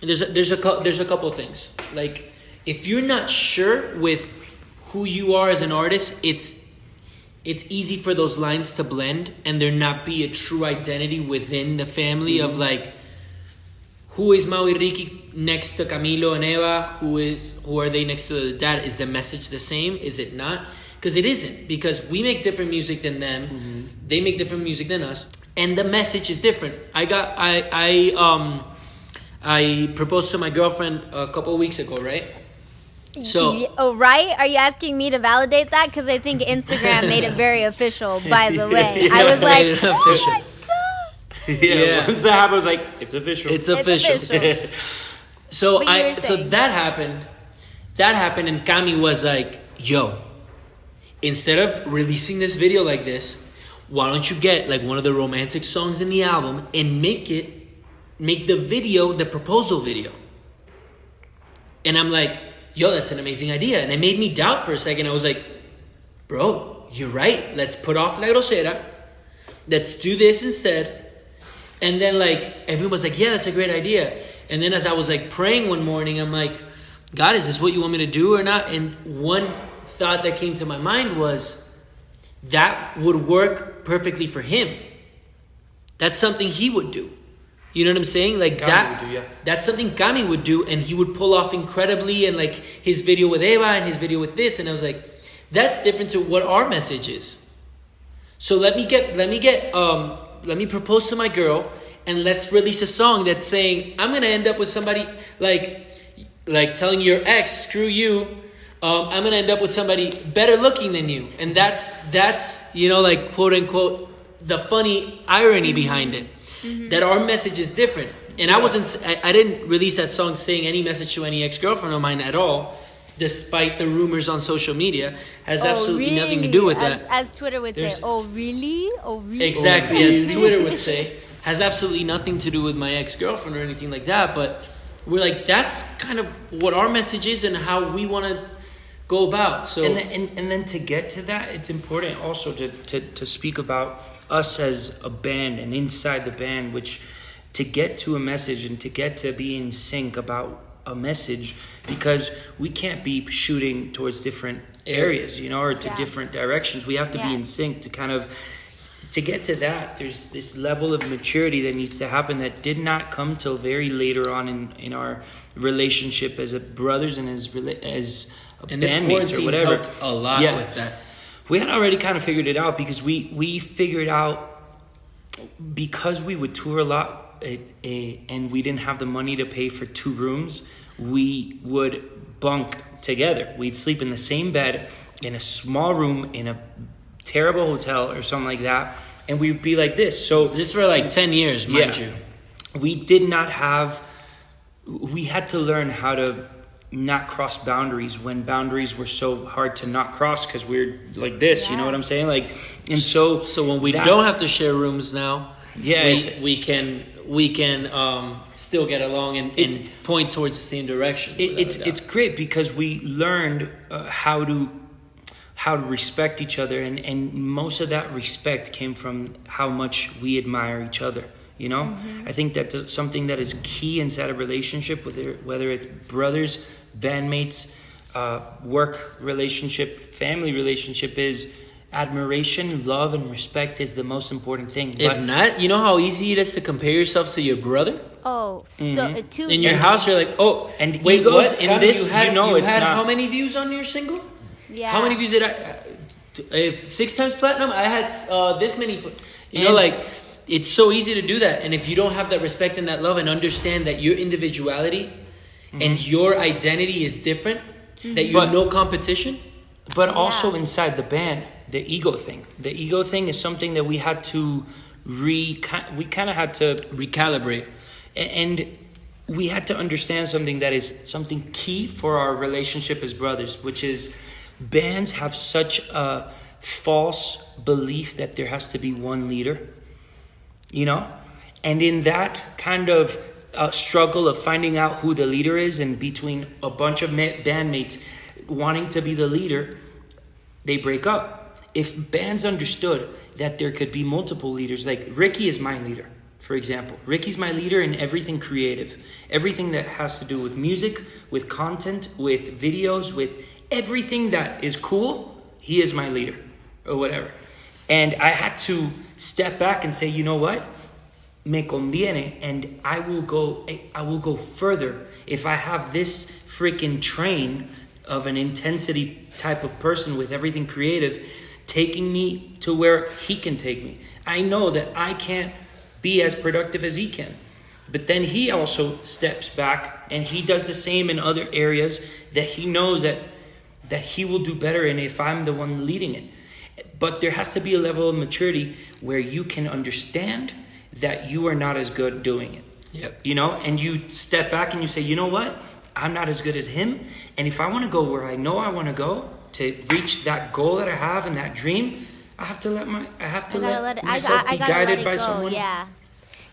There's a couple things. Like, if you're not sure with who you are as an artist, it's easy for those lines to blend and there not be a true identity within the family of like, who is Maui Ricky next to Camilo and Eva? Who are they next to the dad? Is the message the same? Is it not? Because it isn't. Because we make different music than them. Mm-hmm. They make different music than us. And the message is different. I proposed to my girlfriend a couple of weeks ago, right? So, right? Are you asking me to validate that? Because I think Instagram made it very official, by the way. I was like, oh my God. Yeah. Once that happened, I was like, it's official. It's official. So that happened, and Cami was like, yo, instead of releasing this video like this, why don't you get like one of the romantic songs in the album and make the video the proposal video? And I'm like, yo, that's an amazing idea. And it made me doubt for a second. I was like, bro, you're right. Let's put off La Grosera. Let's do this instead. And then like, everyone was like, yeah, that's a great idea. And then as I was like praying one morning, I'm like, God, is this what you want me to do or not? And one thought that came to my mind was, that would work perfectly for him. That's something he would do. You know what I'm saying? Like that's something Cami would do, and he would pull off incredibly, and like his video with Eva and his video with this, and I was like, that's different to what our message is. So let me propose to my girl, and let's release a song that's saying, I'm gonna end up with somebody like telling your ex, screw you. I'm gonna end up with somebody better looking than you, and that's you know, like, quote unquote, the funny irony behind it. Mm-hmm. That our message is different. And I didn't release that song saying any message to any ex-girlfriend of mine at all, despite the rumors on social media. Has absolutely nothing to do with that. As Twitter would say, oh really? Oh really? Exactly, as Twitter would say. Has absolutely nothing to do with my ex-girlfriend or anything like that. But we're like, that's kind of what our message is and how we want to go about. So and then to get to that, it's important also to speak about us as a band and inside the band, which to get to a message and to get to be in sync about a message, because we can't be shooting towards different areas, you know, or to different directions. We have to be in sync to get to that. There's this level of maturity that needs to happen that did not come till very later on in our relationship as brothers and as bandmates or whatever. Helped a lot with that. We had already kind of figured it out, because we figured out, because we would tour a lot and we didn't have the money to pay for 2 rooms, we would bunk together. We'd sleep in the same bed in a small room in a terrible hotel or something like that, and we'd be like this. So this for like 10 years, mind you. We had to learn how to not cross boundaries when boundaries were so hard to not cross because we're like this, you know what I'm saying? Like, and so when we don't have to share rooms now, we can still get along and point towards the same direction. It's great because we learned how to respect each other, and most of that respect came from how much we admire each other. You know, I think that's something that is key inside a relationship, whether it's brothers, bandmates, work relationship, family relationship, is admiration, love, and respect is the most important thing. If not, you know how easy it is to compare yourself to your brother? Oh, so in your house, you're like, oh, and wait, what? In this, you had it's not. How many views on your single? Yeah. How many views did I? If 6 times platinum, I had this many. You know, like, it's so easy to do that. And if you don't have that respect and that love and understand that your individuality and your identity is different, that you're no competition. But also inside the band, the ego thing. The ego thing is something that we had to had to recalibrate. And we had to understand something that is something key for our relationship as brothers, which is bands have such a false belief that there has to be one leader. You know, and in that kind of struggle of finding out who the leader is, and between a bunch of bandmates wanting to be the leader, they break up. If bands understood that there could be multiple leaders, like Ricky is my leader, for example. Ricky's my leader in everything creative, everything that has to do with music, with content, with videos, with everything that is cool. He is my leader, or whatever. And I had to step back and say, you know what? Me conviene, and I will go further if I have this freaking train of an intensity type of person with everything creative taking me to where he can take me. I know that I can't be as productive as he can. But then he also steps back and he does the same in other areas that he knows that he will do better in if I'm the one leading it. But there has to be a level of maturity where you can understand that you are not as good doing it. Yep. You know, and you step back and you say, you know what? I'm not as good as him. And if I want to go where I know I want to go to reach that goal that I have and that dream, I have to let myself be guided by someone. Yeah.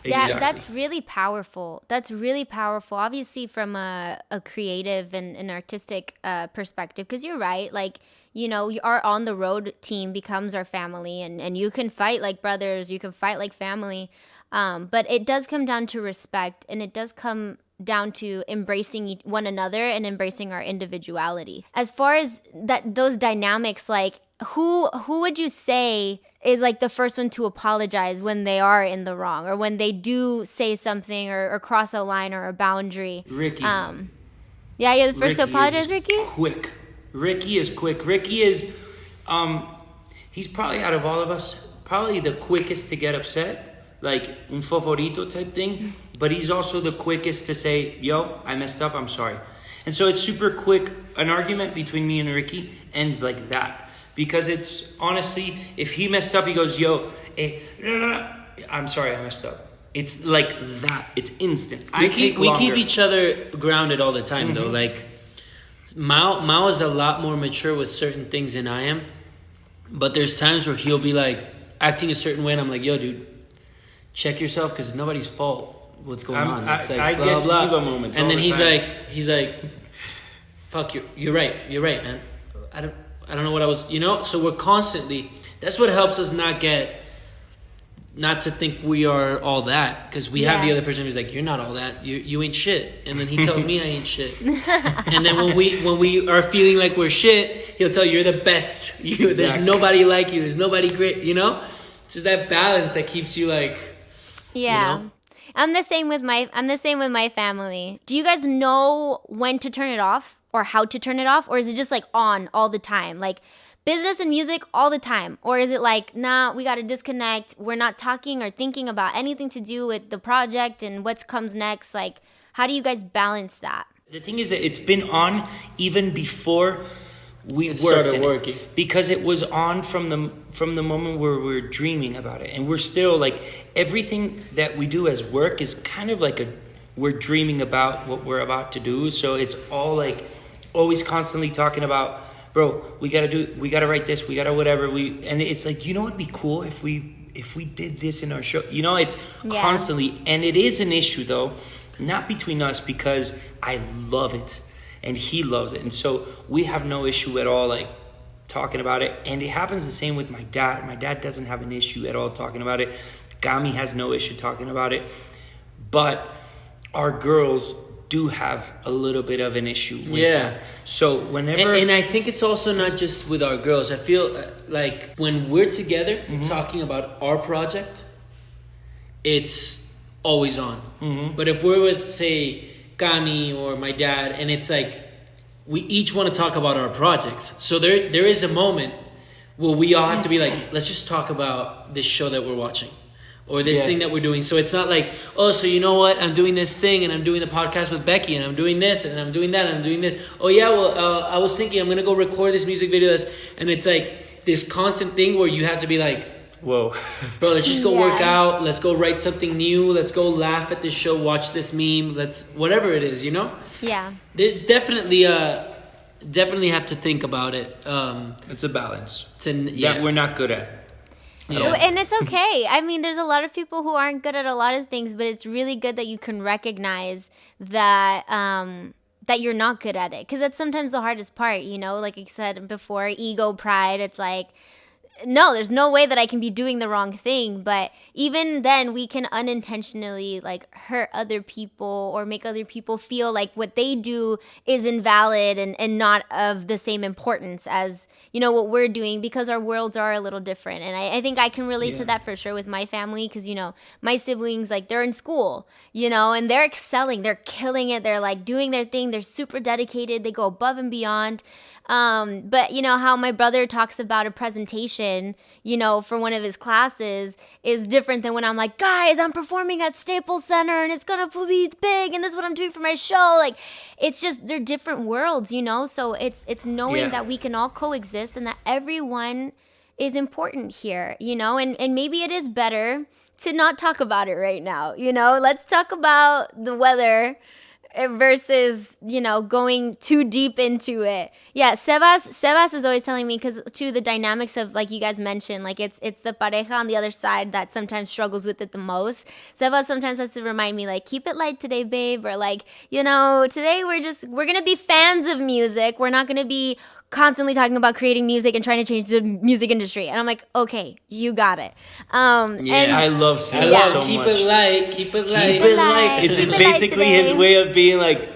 Exactly. That's really powerful. That's really powerful. Obviously, from a creative and an artistic perspective, because you're right. Like, you know, our on the road team becomes our family, and you can fight like brothers, you can fight like family. But it does come down to respect, and it does come down to embracing one another and embracing our individuality. As far as those dynamics, like who would you say is like the first one to apologize when they are in the wrong, or when they do say something or cross a line or a boundary? Ricky. Yeah, you're the first to apologize, Ricky? Ricky is quick. Ricky is, he's probably out of all of us, probably the quickest to get upset, like un favorito type thing. But he's also the quickest to say, yo, I messed up, I'm sorry. And so it's super quick. An argument between me and Ricky ends like that. Because it's honestly, if he messed up, he goes, yo, I'm sorry, I messed up. It's like that. It's instant. We keep each other grounded all the time, though. Like, Mao is a lot more mature with certain things than I am. But there's times where he'll be like acting a certain way, and I'm like, yo, dude, check yourself, because it's nobody's fault what's going on. It's like, I blah, get blah. diva moments. And then the he's like, fuck, you're right, man. I don't know what I was, you know? So we're constantly, that's what helps us not to think we are all that. Because we have the other person who's like, you're not all that. You ain't shit. And then he tells me I ain't shit. And then when we are feeling like we're shit, he'll tell you, you're the best. There's nobody like you. There's nobody great, you know? It's just that balance that keeps you like, yeah. You know? I'm the same with my family. Do you guys know when to turn it off or how to turn it off? Or is it just like on all the time? Like business and music all the time? Or is it like, nah, we got to disconnect. We're not talking or thinking about anything to do with the project and what comes next. Like, how do you guys balance that? The thing is that it's been on even before we started working, because it was on from the moment where we're dreaming about it, and we're still like, everything that we do as work is kind of like we're dreaming about what we're about to do. So it's all like always constantly talking about, bro, we gotta write this, we gotta whatever. And it's like, you know what'd be cool if we did this in our show. You know, it's constantly, and it is an issue though, not between us, because I love it and he loves it. And so we have no issue at all, like, talking about it. And it happens the same with my dad. My dad doesn't have an issue at all talking about it. Gami has no issue talking about it. But our girls do have a little bit of an issue with it. So whenever... And I think it's also not just with our girls. I feel like when we're together talking about our project, it's always on. But if we're with, say, Gami or my dad, and it's like, we each want to talk about our projects. So there is a moment where we all have to be like, let's just talk about this show that we're watching or this thing that we're doing. So it's not like, oh, so you know what? I'm doing this thing and I'm doing the podcast with Becky and I'm doing this and I'm doing that and I'm doing this. Oh, yeah, well, I was thinking I'm going to go record this music video. And it's like this constant thing where you have to be like, whoa, bro, let's just go work out. Let's go write something new. Let's go laugh at this show, watch this meme. Let's, whatever it is, you know? Yeah. There's definitely have to think about it. It's a balance that we're not good at. Yeah. And it's okay. I mean, there's a lot of people who aren't good at a lot of things, but it's really good that you can recognize that that you're not good at it, because that's sometimes the hardest part, you know? Like I said before, ego, pride. It's like, no, there's no way that I can be doing the wrong thing. But even then, we can unintentionally like hurt other people or make other people feel like what they do is invalid and not of the same importance as, you know, what we're doing, because our worlds are a little different. And I think I can relate to that for sure with my family, because, you know, my siblings, like, they're in school, you know, and they're excelling. They're killing it. They're like doing their thing. They're super dedicated. They go above and beyond. But you know how my brother talks about a presentation, you know, for one of his classes is different than when I'm like, guys, I'm performing at Staples Center and it's gonna be big and this is what I'm doing for my show. Like, it's just, they're different worlds, you know? So it's knowing that we can all coexist and that everyone is important here, you know? And maybe it is better to not talk about it right now, you know? Let's talk about the weather versus, you know, going too deep into it. Yeah, Sebas is always telling me, because too, the dynamics of, like you guys mentioned, like it's the pareja on the other side that sometimes struggles with it the most. Sebas sometimes has to remind me, like, keep it light today, babe, or like, you know, today we're gonna be fans of music. We're not gonna be constantly talking about creating music and trying to change the music industry. And I'm like, okay, you got it. And I love Sala so keep much. It light. Keep it light. It's basically his way of being like,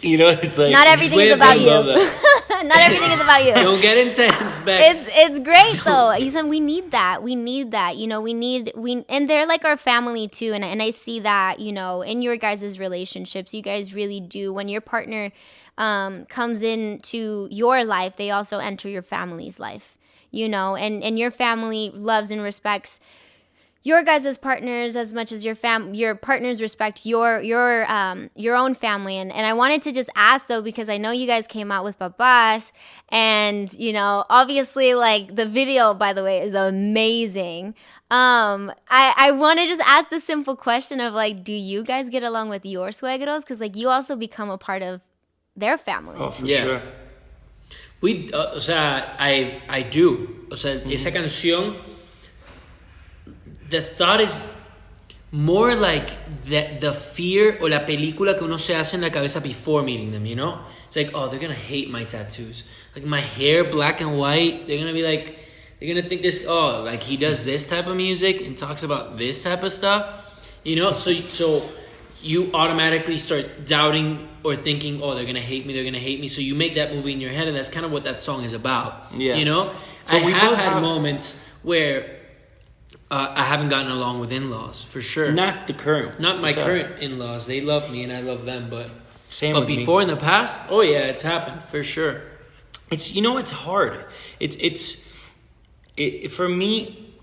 you know, it's like, not everything is about you. Not everything is about you. Don't get intense, Bex. It's great though. He said we need that. You know, and they're like our family too. And I see that, you know, in your guys' relationships, you guys really do. When your partner comes into your life, they also enter your family's life, you know, and your family loves and respects your guys' partners as much as your partners respect your own family. And I wanted to just ask though, because I know you guys came out with Papas, and, you know, obviously, like, the video, by the way, is amazing. I want to just ask the simple question of, like, do you guys get along with your suegros? Because, like, you also become a part of their family. Oh, for sure. We, o sea, I do. O sea, esa canción, the thought is more like the fear or la película que uno se hace en la cabeza before meeting them, you know? It's like, oh, they're going to hate my tattoos. Like, my hair, black and white, they're going to be like, they're going to think this, oh, like, he does this type of music and talks about this type of stuff, you know? So you automatically start doubting or thinking, oh, they're going to hate me. So you make that movie in your head, and that's kind of what that song is about. Yeah. You know? But I have had moments where I haven't gotten along with in-laws, for sure. Not my current in-laws. They love me, and I love them. But before, me. In the past, oh, yeah, it's happened, for sure. It's, you know, it's hard. It's for me,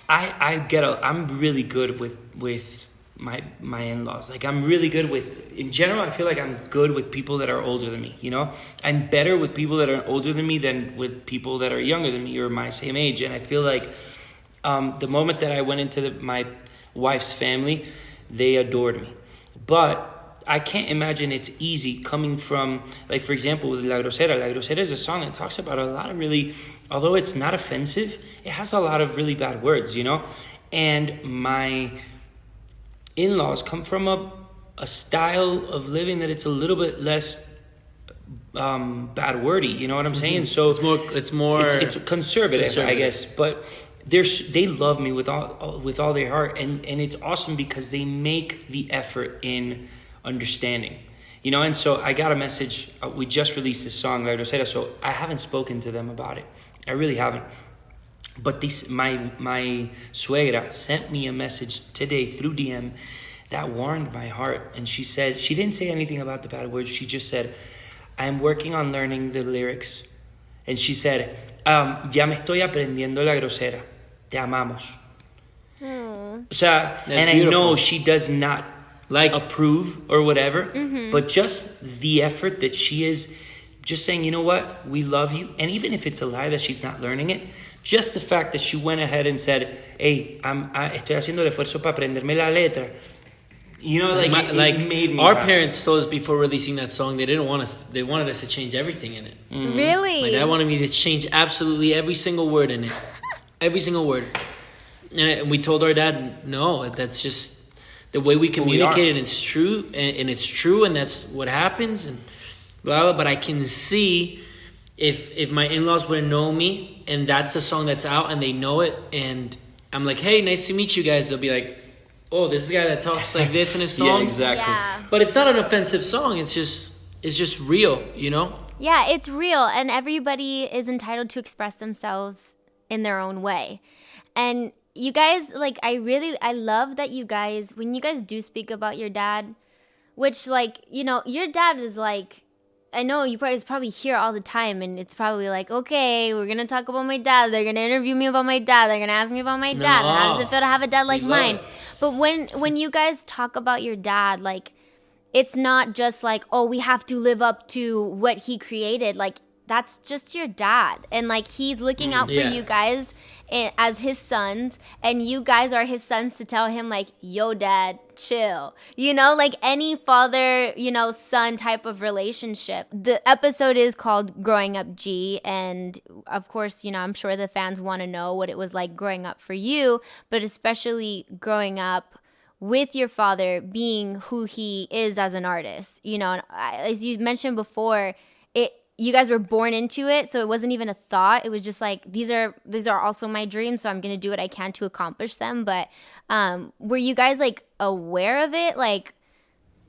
I'm really good with my in-laws. Like, I'm really good with, in general, I feel like I'm good with people that are older than me, you know? I'm better with people that are older than me than with people that are younger than me or my same age. And I feel like the moment that I went into my wife's family, They adored me. But I can't imagine it's easy coming from, like, for example, with La Grosera. La Grosera is a song that talks about a lot of really, although it's not offensive, it has a lot of really bad words, you know? And my in-laws come from a style of living that it's a little bit less bad wordy, you know what I'm saying? So it's more it's conservative, I guess. But they love me with all their heart, and it's awesome because they make the effort in understanding, you know. And so I got a message. We just released this song, La Grosera, so I haven't spoken to them about it. I really haven't. But my suegra sent me a message today through DM that warmed my heart, and she said, she didn't say anything about the bad words. She just said, I'm working on learning the lyrics. And she said, ya me estoy aprendiendo la grosera. Te amamos. O sea, and beautiful. I know she does not approve or whatever, but just the effort that she is just saying, you know what, we love you. And even if it's a lie that she's not learning it, just the fact that she went ahead and said, hey, estoy haciendo el esfuerzo para aprenderme la letra. You know, it made me our happy. Parents told us before releasing that song they didn't want us. They wanted us to change everything in it. Mm-hmm. Really? My dad wanted me to change absolutely every single word in it, every single word. And we told our dad, no, that's just the way we communicate, and it's true, and it's true, and that's what happens, and blah blah. But I can see if my in-laws would have known me, and that's the song that's out, and they know it, and I'm like, hey, nice to meet you guys. They'll be like, oh, this is a guy that talks like this in his song. Yeah, exactly. Yeah. But it's not an offensive song. It's just real, you know? Yeah, it's real, and everybody is entitled to express themselves in their own way. And you guys, like, I love that you guys, when you guys do speak about your dad, which, like, you know, your dad is like, I know you probably hear all the time, and it's probably like, okay, we're going to talk about my dad. They're going to interview me about my dad. They're going to ask me about my dad. And how does it feel to have a dad like mine? But when you guys talk about your dad, like, it's not just like, oh, we have to live up to what he created. Like, that's just your dad. And, like, he's looking out for you guys as his sons. And you guys are his sons to tell him, like, yo, dad, chill. You know, like any father, you know, son type of relationship. The episode is called Growing Up G. And, of course, you know, I'm sure the fans want to know what it was like growing up for you. But especially growing up with your father being who he is as an artist. You know, and as you mentioned before, you guys were born into it, so it wasn't even a thought. It was just like, these are also my dreams, so I'm going to do what I can to accomplish them. But were you guys, like, aware of it? Like,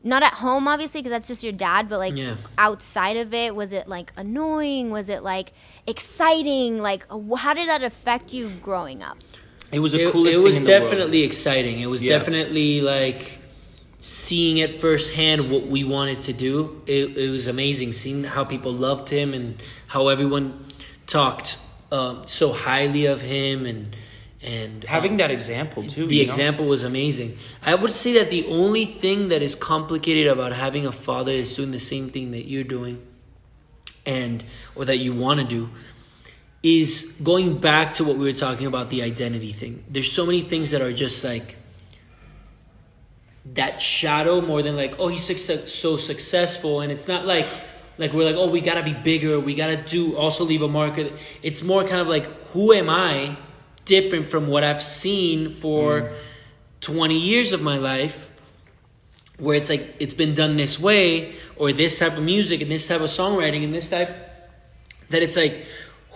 not at home, obviously, because that's just your dad, but, like, outside of it, was it, like, annoying? Was it, like, exciting? Like, how did that affect you growing up? It was the coolest thing in the world. It was definitely exciting. It was definitely, like, seeing it firsthand what we wanted to do. It was amazing seeing how people loved him and how everyone talked so highly of him, and having that example too. The example was amazing. I would say that the only thing that is complicated about having a father is doing the same thing that you're doing or that you want to do, is going back to what we were talking about, the identity thing. There's so many things that are just like that shadow more than like, oh, he's so successful. And it's not like we're like, oh, we got to be bigger. We got to also leave a marker. It's more kind of like, who am I different from what I've seen for 20 years of my life, where it's like, it's been done this way, or this type of music and this type of songwriting and this type, that it's like,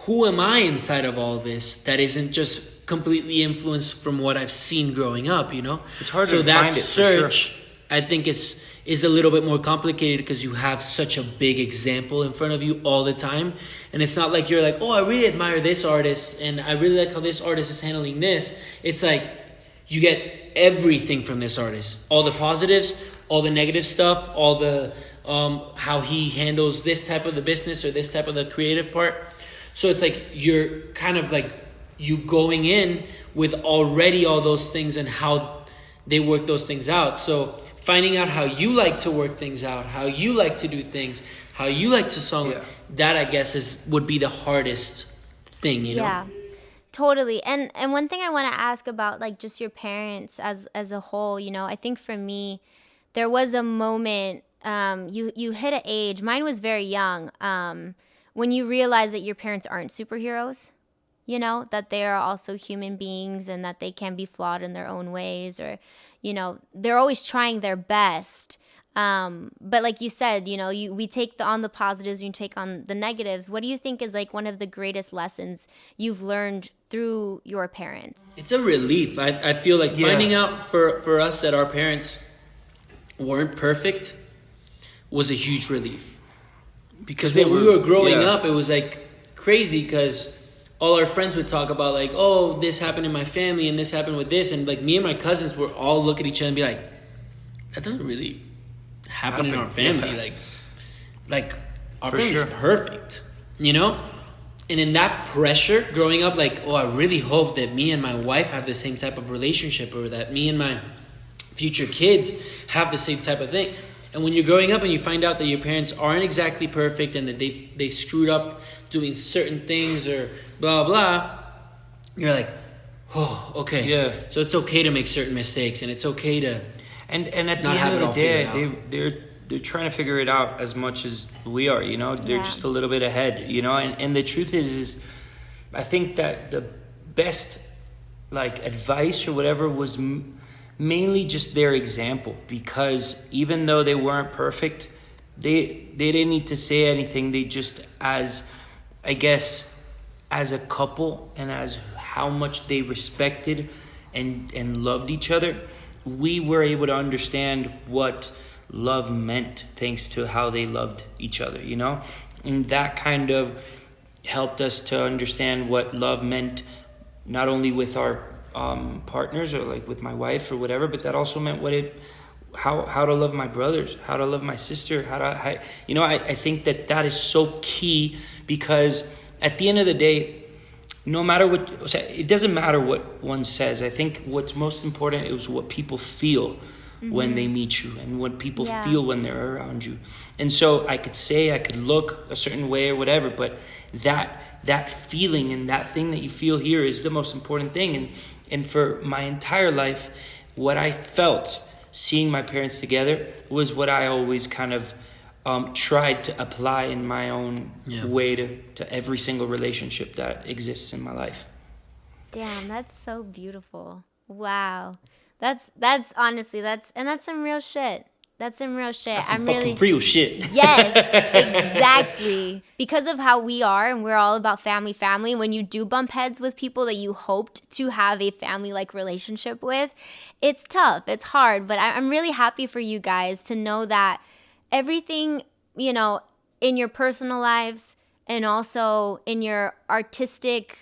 who am I inside of all this that isn't just completely influenced from what I've seen growing up, you know? It's hard to find it, search, for sure. I think is a little bit more complicated because you have such a big example in front of you all the time. And it's not like you're like, oh, I really admire this artist and I really like how this artist is handling this. It's like you get everything from this artist. All the positives, all the negative stuff, all the how he handles this type of the business or this type of the creative part. So it's like you're kind of like you going in with already all those things and how they work those things out. So finding out how you like to work things out, how you like to do things, how you like to song, that I guess would be the hardest thing, you know? Yeah, Totally. And one thing I want to ask about, like, just your parents as a whole, you know, I think for me, there was a moment, you hit an age, mine was very young, when you realize that your parents aren't superheroes, you know, that they are also human beings and that they can be flawed in their own ways, or, you know, they're always trying their best. But like you said, you know, we take on the positives, you take on the negatives. What do you think is like one of the greatest lessons you've learned through your parents? It's a relief. I feel like finding out for us that our parents weren't perfect was a huge relief. Because when we were growing up, it was like crazy, because all our friends would talk about like, oh, this happened in my family and this happened with this. And like me and my cousins would all look at each other and be like, that doesn't really happen in our family. Like our family's perfect, you know? And in that pressure growing up, like, oh, I really hope that me and my wife have the same type of relationship, or that me and my future kids have the same type of thing. And when you're growing up and you find out that your parents aren't exactly perfect and that they screwed up doing certain things or blah, blah, you're like, oh, okay. Yeah. So it's okay to make certain mistakes, and it's okay to And at the end of the day, they're trying to figure it out as much as we are, you know? They're just a little bit ahead, you know? And the truth is I think that the best, like, advice or whatever was mainly just their example, because even though they weren't perfect, they didn't need to say anything. They just, as, I guess, as a couple, and as how much they respected and loved each other, we were able to understand what love meant thanks to how they loved each other, you know? And that kind of helped us to understand what love meant, not only with our partners or like with my wife or whatever, but that also meant how to love my brothers, how to love my sister, I think that is so key, because at the end of the day, no matter what, it doesn't matter what one says. I think what's most important is what people feel when they meet you, and what people feel when they're around you. And so I could look a certain way or whatever, but that feeling and that thing that you feel here is the most important thing. And for my entire life, what I felt seeing my parents together was what I always kind of tried to apply in my own way to every single relationship that exists in my life. Damn, that's so beautiful. Wow. That's honestly, that's some real shit. That's some real shit. That's some fucking real shit. Yes, exactly. Because of how we are, and we're all about family. When you do bump heads with people that you hoped to have a family-like relationship with, it's tough. It's hard. But I'm really happy for you guys to know that everything, you know, in your personal lives and also in your artistic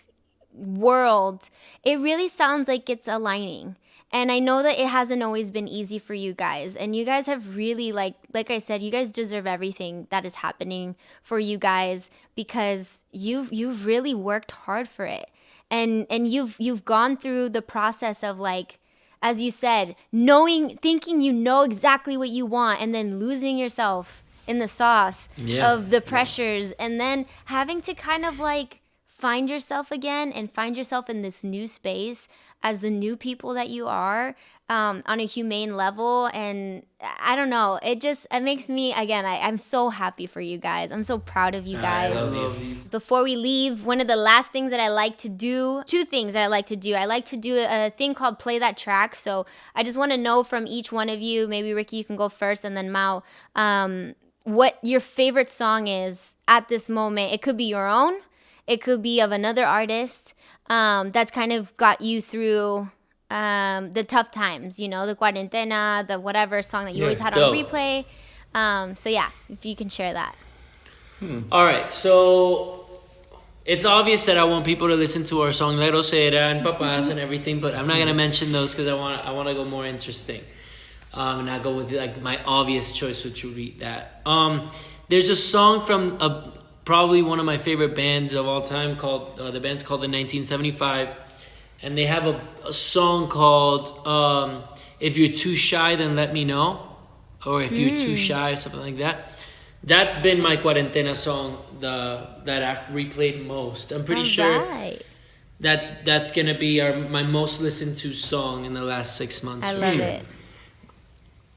world, it really sounds like it's aligning. And I know that it hasn't always been easy for you guys. And you guys have really, like I said, you guys deserve everything that is happening for you guys, because you've really worked hard for it. And you've gone through the process of, like, as you said, thinking you know exactly what you want, and then losing yourself in the sauce of the pressures, and then having to kind of like find yourself again and find yourself in this new space as the new people that you are, on a humane level. And I don't know, it makes me, again, I'm so happy for you guys. I'm so proud of you guys. I love you. Before we leave, one of the last things that I like to do, two things that I like to do. I like to do a thing called Play That Track. So I just want to know from each one of you, maybe Ricky, you can go first, and then Mao, what your favorite song is at this moment. It could be your own. It could be of another artist that's kind of got you through the tough times, you know, the cuarentena, the whatever song that you always had on replay. So yeah, if you can share that. All right, so it's obvious that I want people to listen to our song La Grosera and Papas and everything, but I'm not going to mention those because I want to go more interesting. And I go with like my obvious choice, which would be that. There's a song from probably one of my favorite bands of all time called the band's called the 1975, and they have a song called If You're Too Shy Then Let Me Know, or If You're Too Shy, something like that. That's been my cuarentena song that I've replayed most. I'm pretty sure that's gonna be my most listened to song in the last 6 months. I for love sure. it.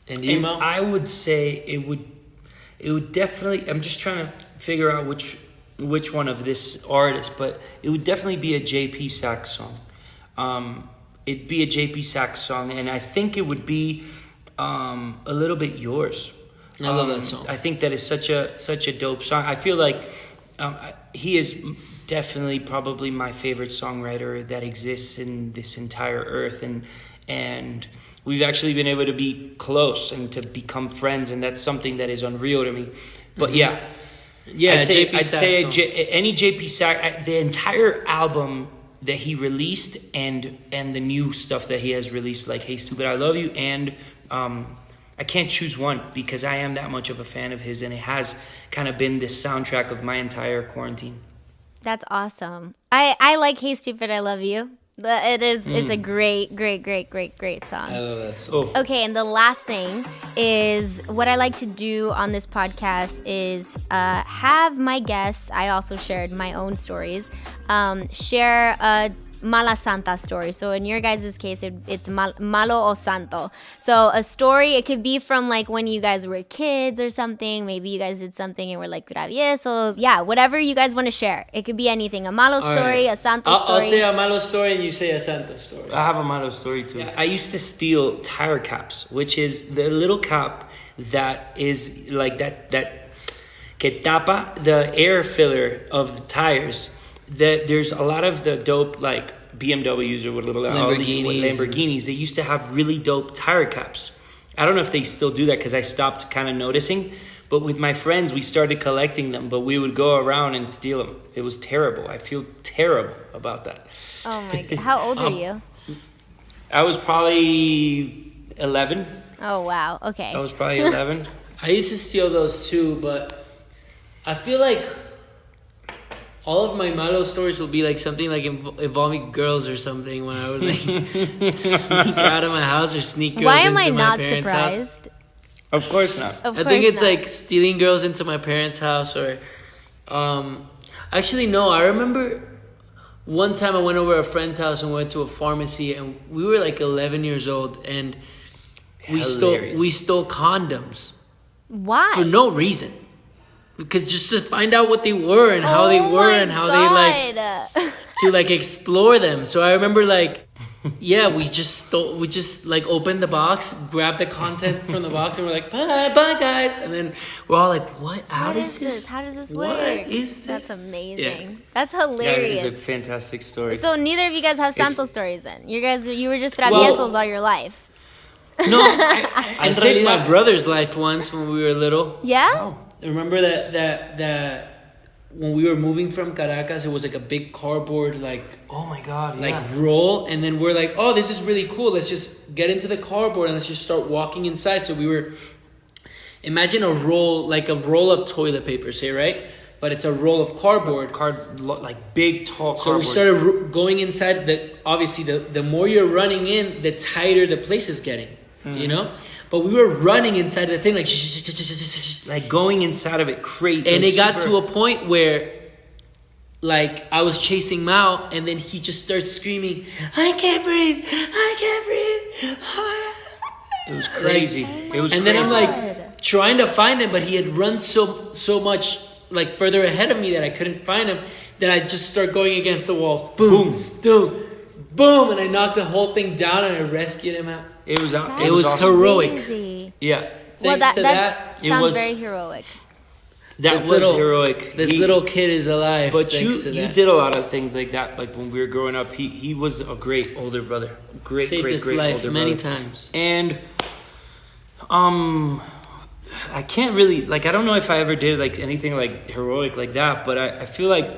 And you, And Mo? I would say it would definitely. I'm just trying to figure out which one of this artist, but it would definitely be a JP Sax song. It'd be a JP Sax song, and I think it would be a little bit yours. I love that song. I think that is such a dope song. I feel like he is definitely probably my favorite songwriter that exists in this entire earth, and we've actually been able to be close and to become friends, and that's something that is unreal to me. But yeah, I'd say any JP Sax, the entire album that he released and the new stuff that he has released, like Hey Stupid I Love You, and I can't choose one because I am that much of a fan of his, and it has kind of been this soundtrack of my entire quarantine. That's awesome. I like Hey Stupid, I Love You. It's a great song. I love that song. Okay, and the last thing is what I like to do on this podcast is have my guests, I also shared my own stories, share a mala santa story. So in your guys' case, it's malo o santo. So a story, it could be from like when you guys were kids or something. Maybe you guys did something and were like traviesos. Yeah, whatever you guys want to share. It could be anything. A malo story, a santo story. I'll say a malo story and you say a santo story. I have a malo story too. Yeah. I used to steal tire caps, which is the little cap that is like that que tapa the air filler of the tires. There's a lot of the dope like BMWs or Lamborghinis. They used to have really dope tire caps. I don't know if they still do that because I stopped kind of noticing. But with my friends, we started collecting them. But we would go around and steal them. It was terrible. I feel terrible about that. Oh my God. How old are you? I was probably 11. Oh, wow. Okay. I was probably 11. I used to steal those too, but I feel like all of my malo stories will be like something like involving girls or something when I would like sneak out of my house or sneak girls Why am into I my not parents' surprised? house. Of course not. Of I think course it's not. like stealing girls into my parents' house or actually no, I remember one time I went over to a friend's house and went to a pharmacy and we were like 11 years old and we stole condoms Why? for no reason. Because just to find out what they were and how they were and how they like to like explore them. So I remember like, yeah, we just like opened the box, grabbed the content from the box, and we're like, bye guys, and then we're all like, what? How does this? How does this work? What is this? That's amazing. Yeah. That's Yeah, it hilarious. is a fantastic story. So neither of you guys have santo stories then. You were just traviesos all your life. No, I saved my brother's life once when we were little. Yeah? Oh. Remember that when we were moving from Caracas, it was like a big cardboard like Oh my God! like roll, and then we're like, oh, this is really cool. Let's just get into the cardboard and let's just start walking inside. So we were, imagine a roll of toilet paper, say, right? But it's a roll of cardboard. Like big, tall So we cardboard. started going inside. Obviously, the more you're running in, the tighter the place is getting, you know? But we were running inside the thing like going inside of it, crazy. and it got to a point where like I was chasing Mao, and then he just starts screaming, I can't breathe. It was crazy. It was And crazy. then I'm like trying to find him, but he had run so much like further ahead of me that I couldn't find him. Then I just start going against the walls. Boom, boom, and I knocked the whole thing down and I rescued him out. It was That's It was awesome. heroic. crazy. Yeah, Well, Thanks to that, sounds was- very heroic. that this was little- heroic. This little kid is alive. But thanks to you that. did a lot of things like that. Like when we were growing up, he was a great older brother. Saved his great life older many brother. times. And I can't really like. I don't know if I ever did like anything like heroic like that. But I feel like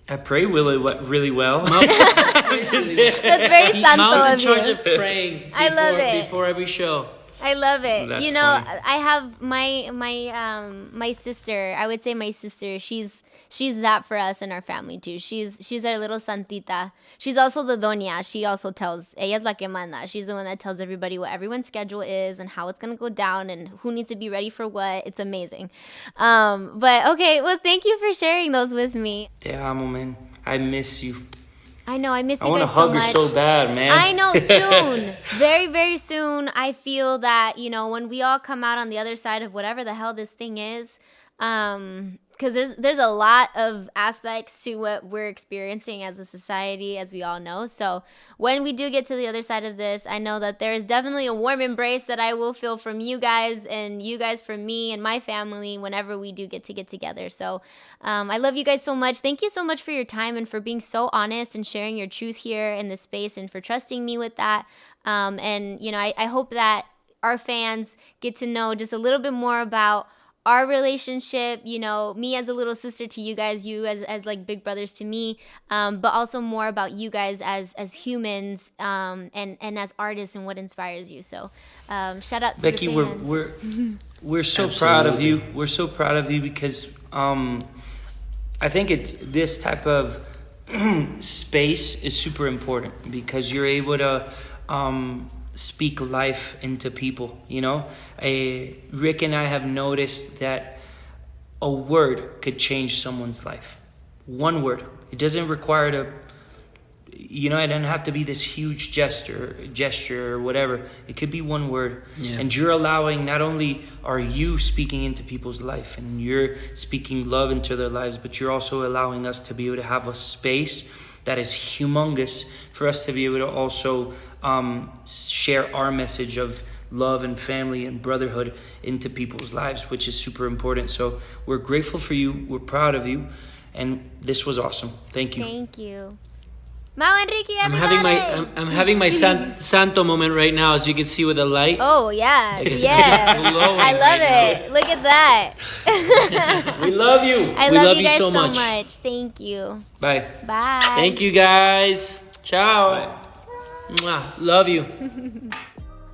I pray really well. That's very santo Mao's in of charge you. of praying. I love it. Before every show. I love it. That's You know, funny. I have my sister. I would say my sister. She's that for us in our family too. She's our little santita. She's also the doña. She also tells. Ella es la que manda. She's the one that tells everybody what everyone's schedule is and how it's gonna go down and who needs to be ready for what. It's amazing. But okay. Well, thank you for sharing those with me. Te amo, man. I miss you. I know, I miss I you want to guys so hug her much. so bad, man. I know, soon. Very, very soon. I feel that, when we all come out on the other side of whatever the hell this thing is, because there's a lot of aspects to what we're experiencing as a society, as we all know. So when we do get to the other side of this, I know that there is definitely a warm embrace that I will feel from you guys and you guys from me and my family whenever we do get together. So I love you guys so much. Thank you so much for your time and for being so honest and sharing your truth here in this space and for trusting me with that. I hope that our fans get to know just a little bit more about our relationship, me as a little sister to you guys, you as like big brothers to me, but also more about you guys as humans and as artists and what inspires you. So shout out to Becky, the fans. we're so Absolutely. proud of you. We're so proud of you because I think it's this type of space is super important because you're able to speak life into people, Rick and I have noticed that a word could change someone's life. One word. It doesn't require it doesn't have to be this huge gesture or whatever. It could be one word. Yeah. And you're allowing, not only are you speaking into people's life and you're speaking love into their lives, but you're also allowing us to be able to have a space that is humongous for us to be able to also share our message of love and family and brotherhood into people's lives, which is super important. So we're grateful for you. We're proud of you. And this was awesome. Thank you. Thank you. Mau and Ricky, I'm everybody. I'm having my Santo moment right now, as you can see with the light. Oh, yeah. It's Yeah. just glowing I love right it. Look at that. We love you. I We love love you you guys so so much. much. Thank you. Bye. Bye. Thank you, guys. Ciao. Bye. Mwah. Love you.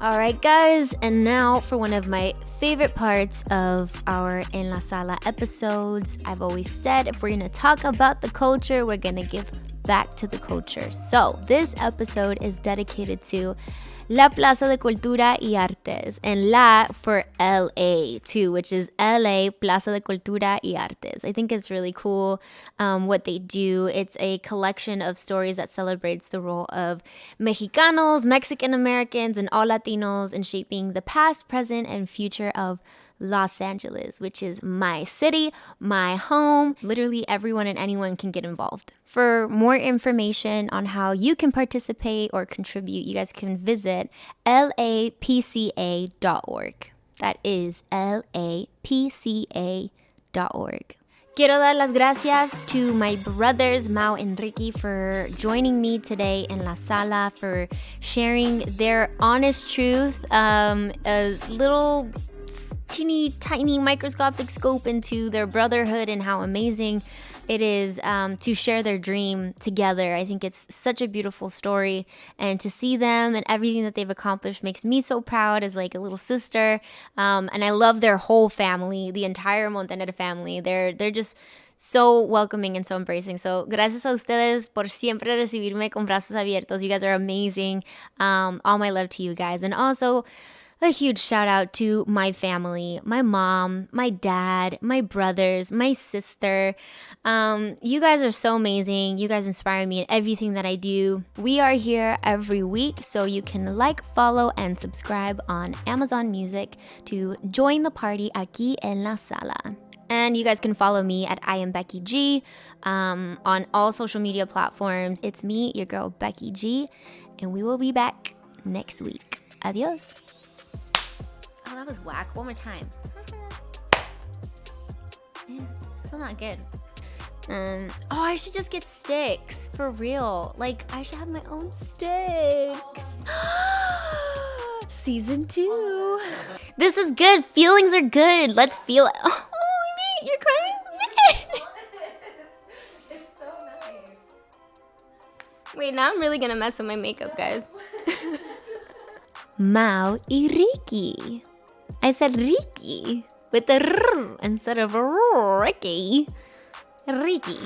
All right, guys, and now for one of my favorite parts of our En La Sala episodes. I've always said if we're going to talk about the culture, we're going to give back to the culture. So this episode is dedicated to La Plaza de Cultura y Artes, and La for LA too, which is LA Plaza de Cultura y Artes. I think it's really cool what they do. It's a collection of stories that celebrates the role of Mexicanos, Mexican Americans, and all Latinos in shaping the past, present, and future of Los Angeles, which is my city, my home. Literally everyone and anyone can get involved. For more information on how you can participate or contribute, you guys can visit lapca.org. That is lapca.org. Quiero dar las gracias to my brothers, Mau and Ricky, for joining me today in La Sala, for sharing their honest truth, a little teeny tiny microscopic scope into their brotherhood and how amazing it is to share their dream together. I think it's such a beautiful story, and to see them and everything that they've accomplished makes me so proud as like a little sister. And I love their whole family, the entire Montaner family. They're just so welcoming and so embracing. So gracias a ustedes por siempre recibirme con brazos abiertos. You guys are amazing. All my love to you guys. And also a huge shout out to my family, my mom, my dad, my brothers, my sister. You guys are so amazing. You guys inspire me in everything that I do. We are here every week, so you can like, follow, and subscribe on Amazon Music to join the party aquí en La Sala. And you guys can follow me at I am Becky G on all social media platforms. It's me, your girl Becky G, and we will be back next week. Adios. Oh, that was whack. One more time. Still not good. I should just get sticks. For real. Like, I should have my own sticks. Season 2. This is good. Feelings are good. Let's feel it. Oh, baby, you're crying. It's so nice. Wait, now I'm really gonna mess with my makeup, guys. Mau y Ricky. I said Ricky with the R instead of Ricky. Ricky.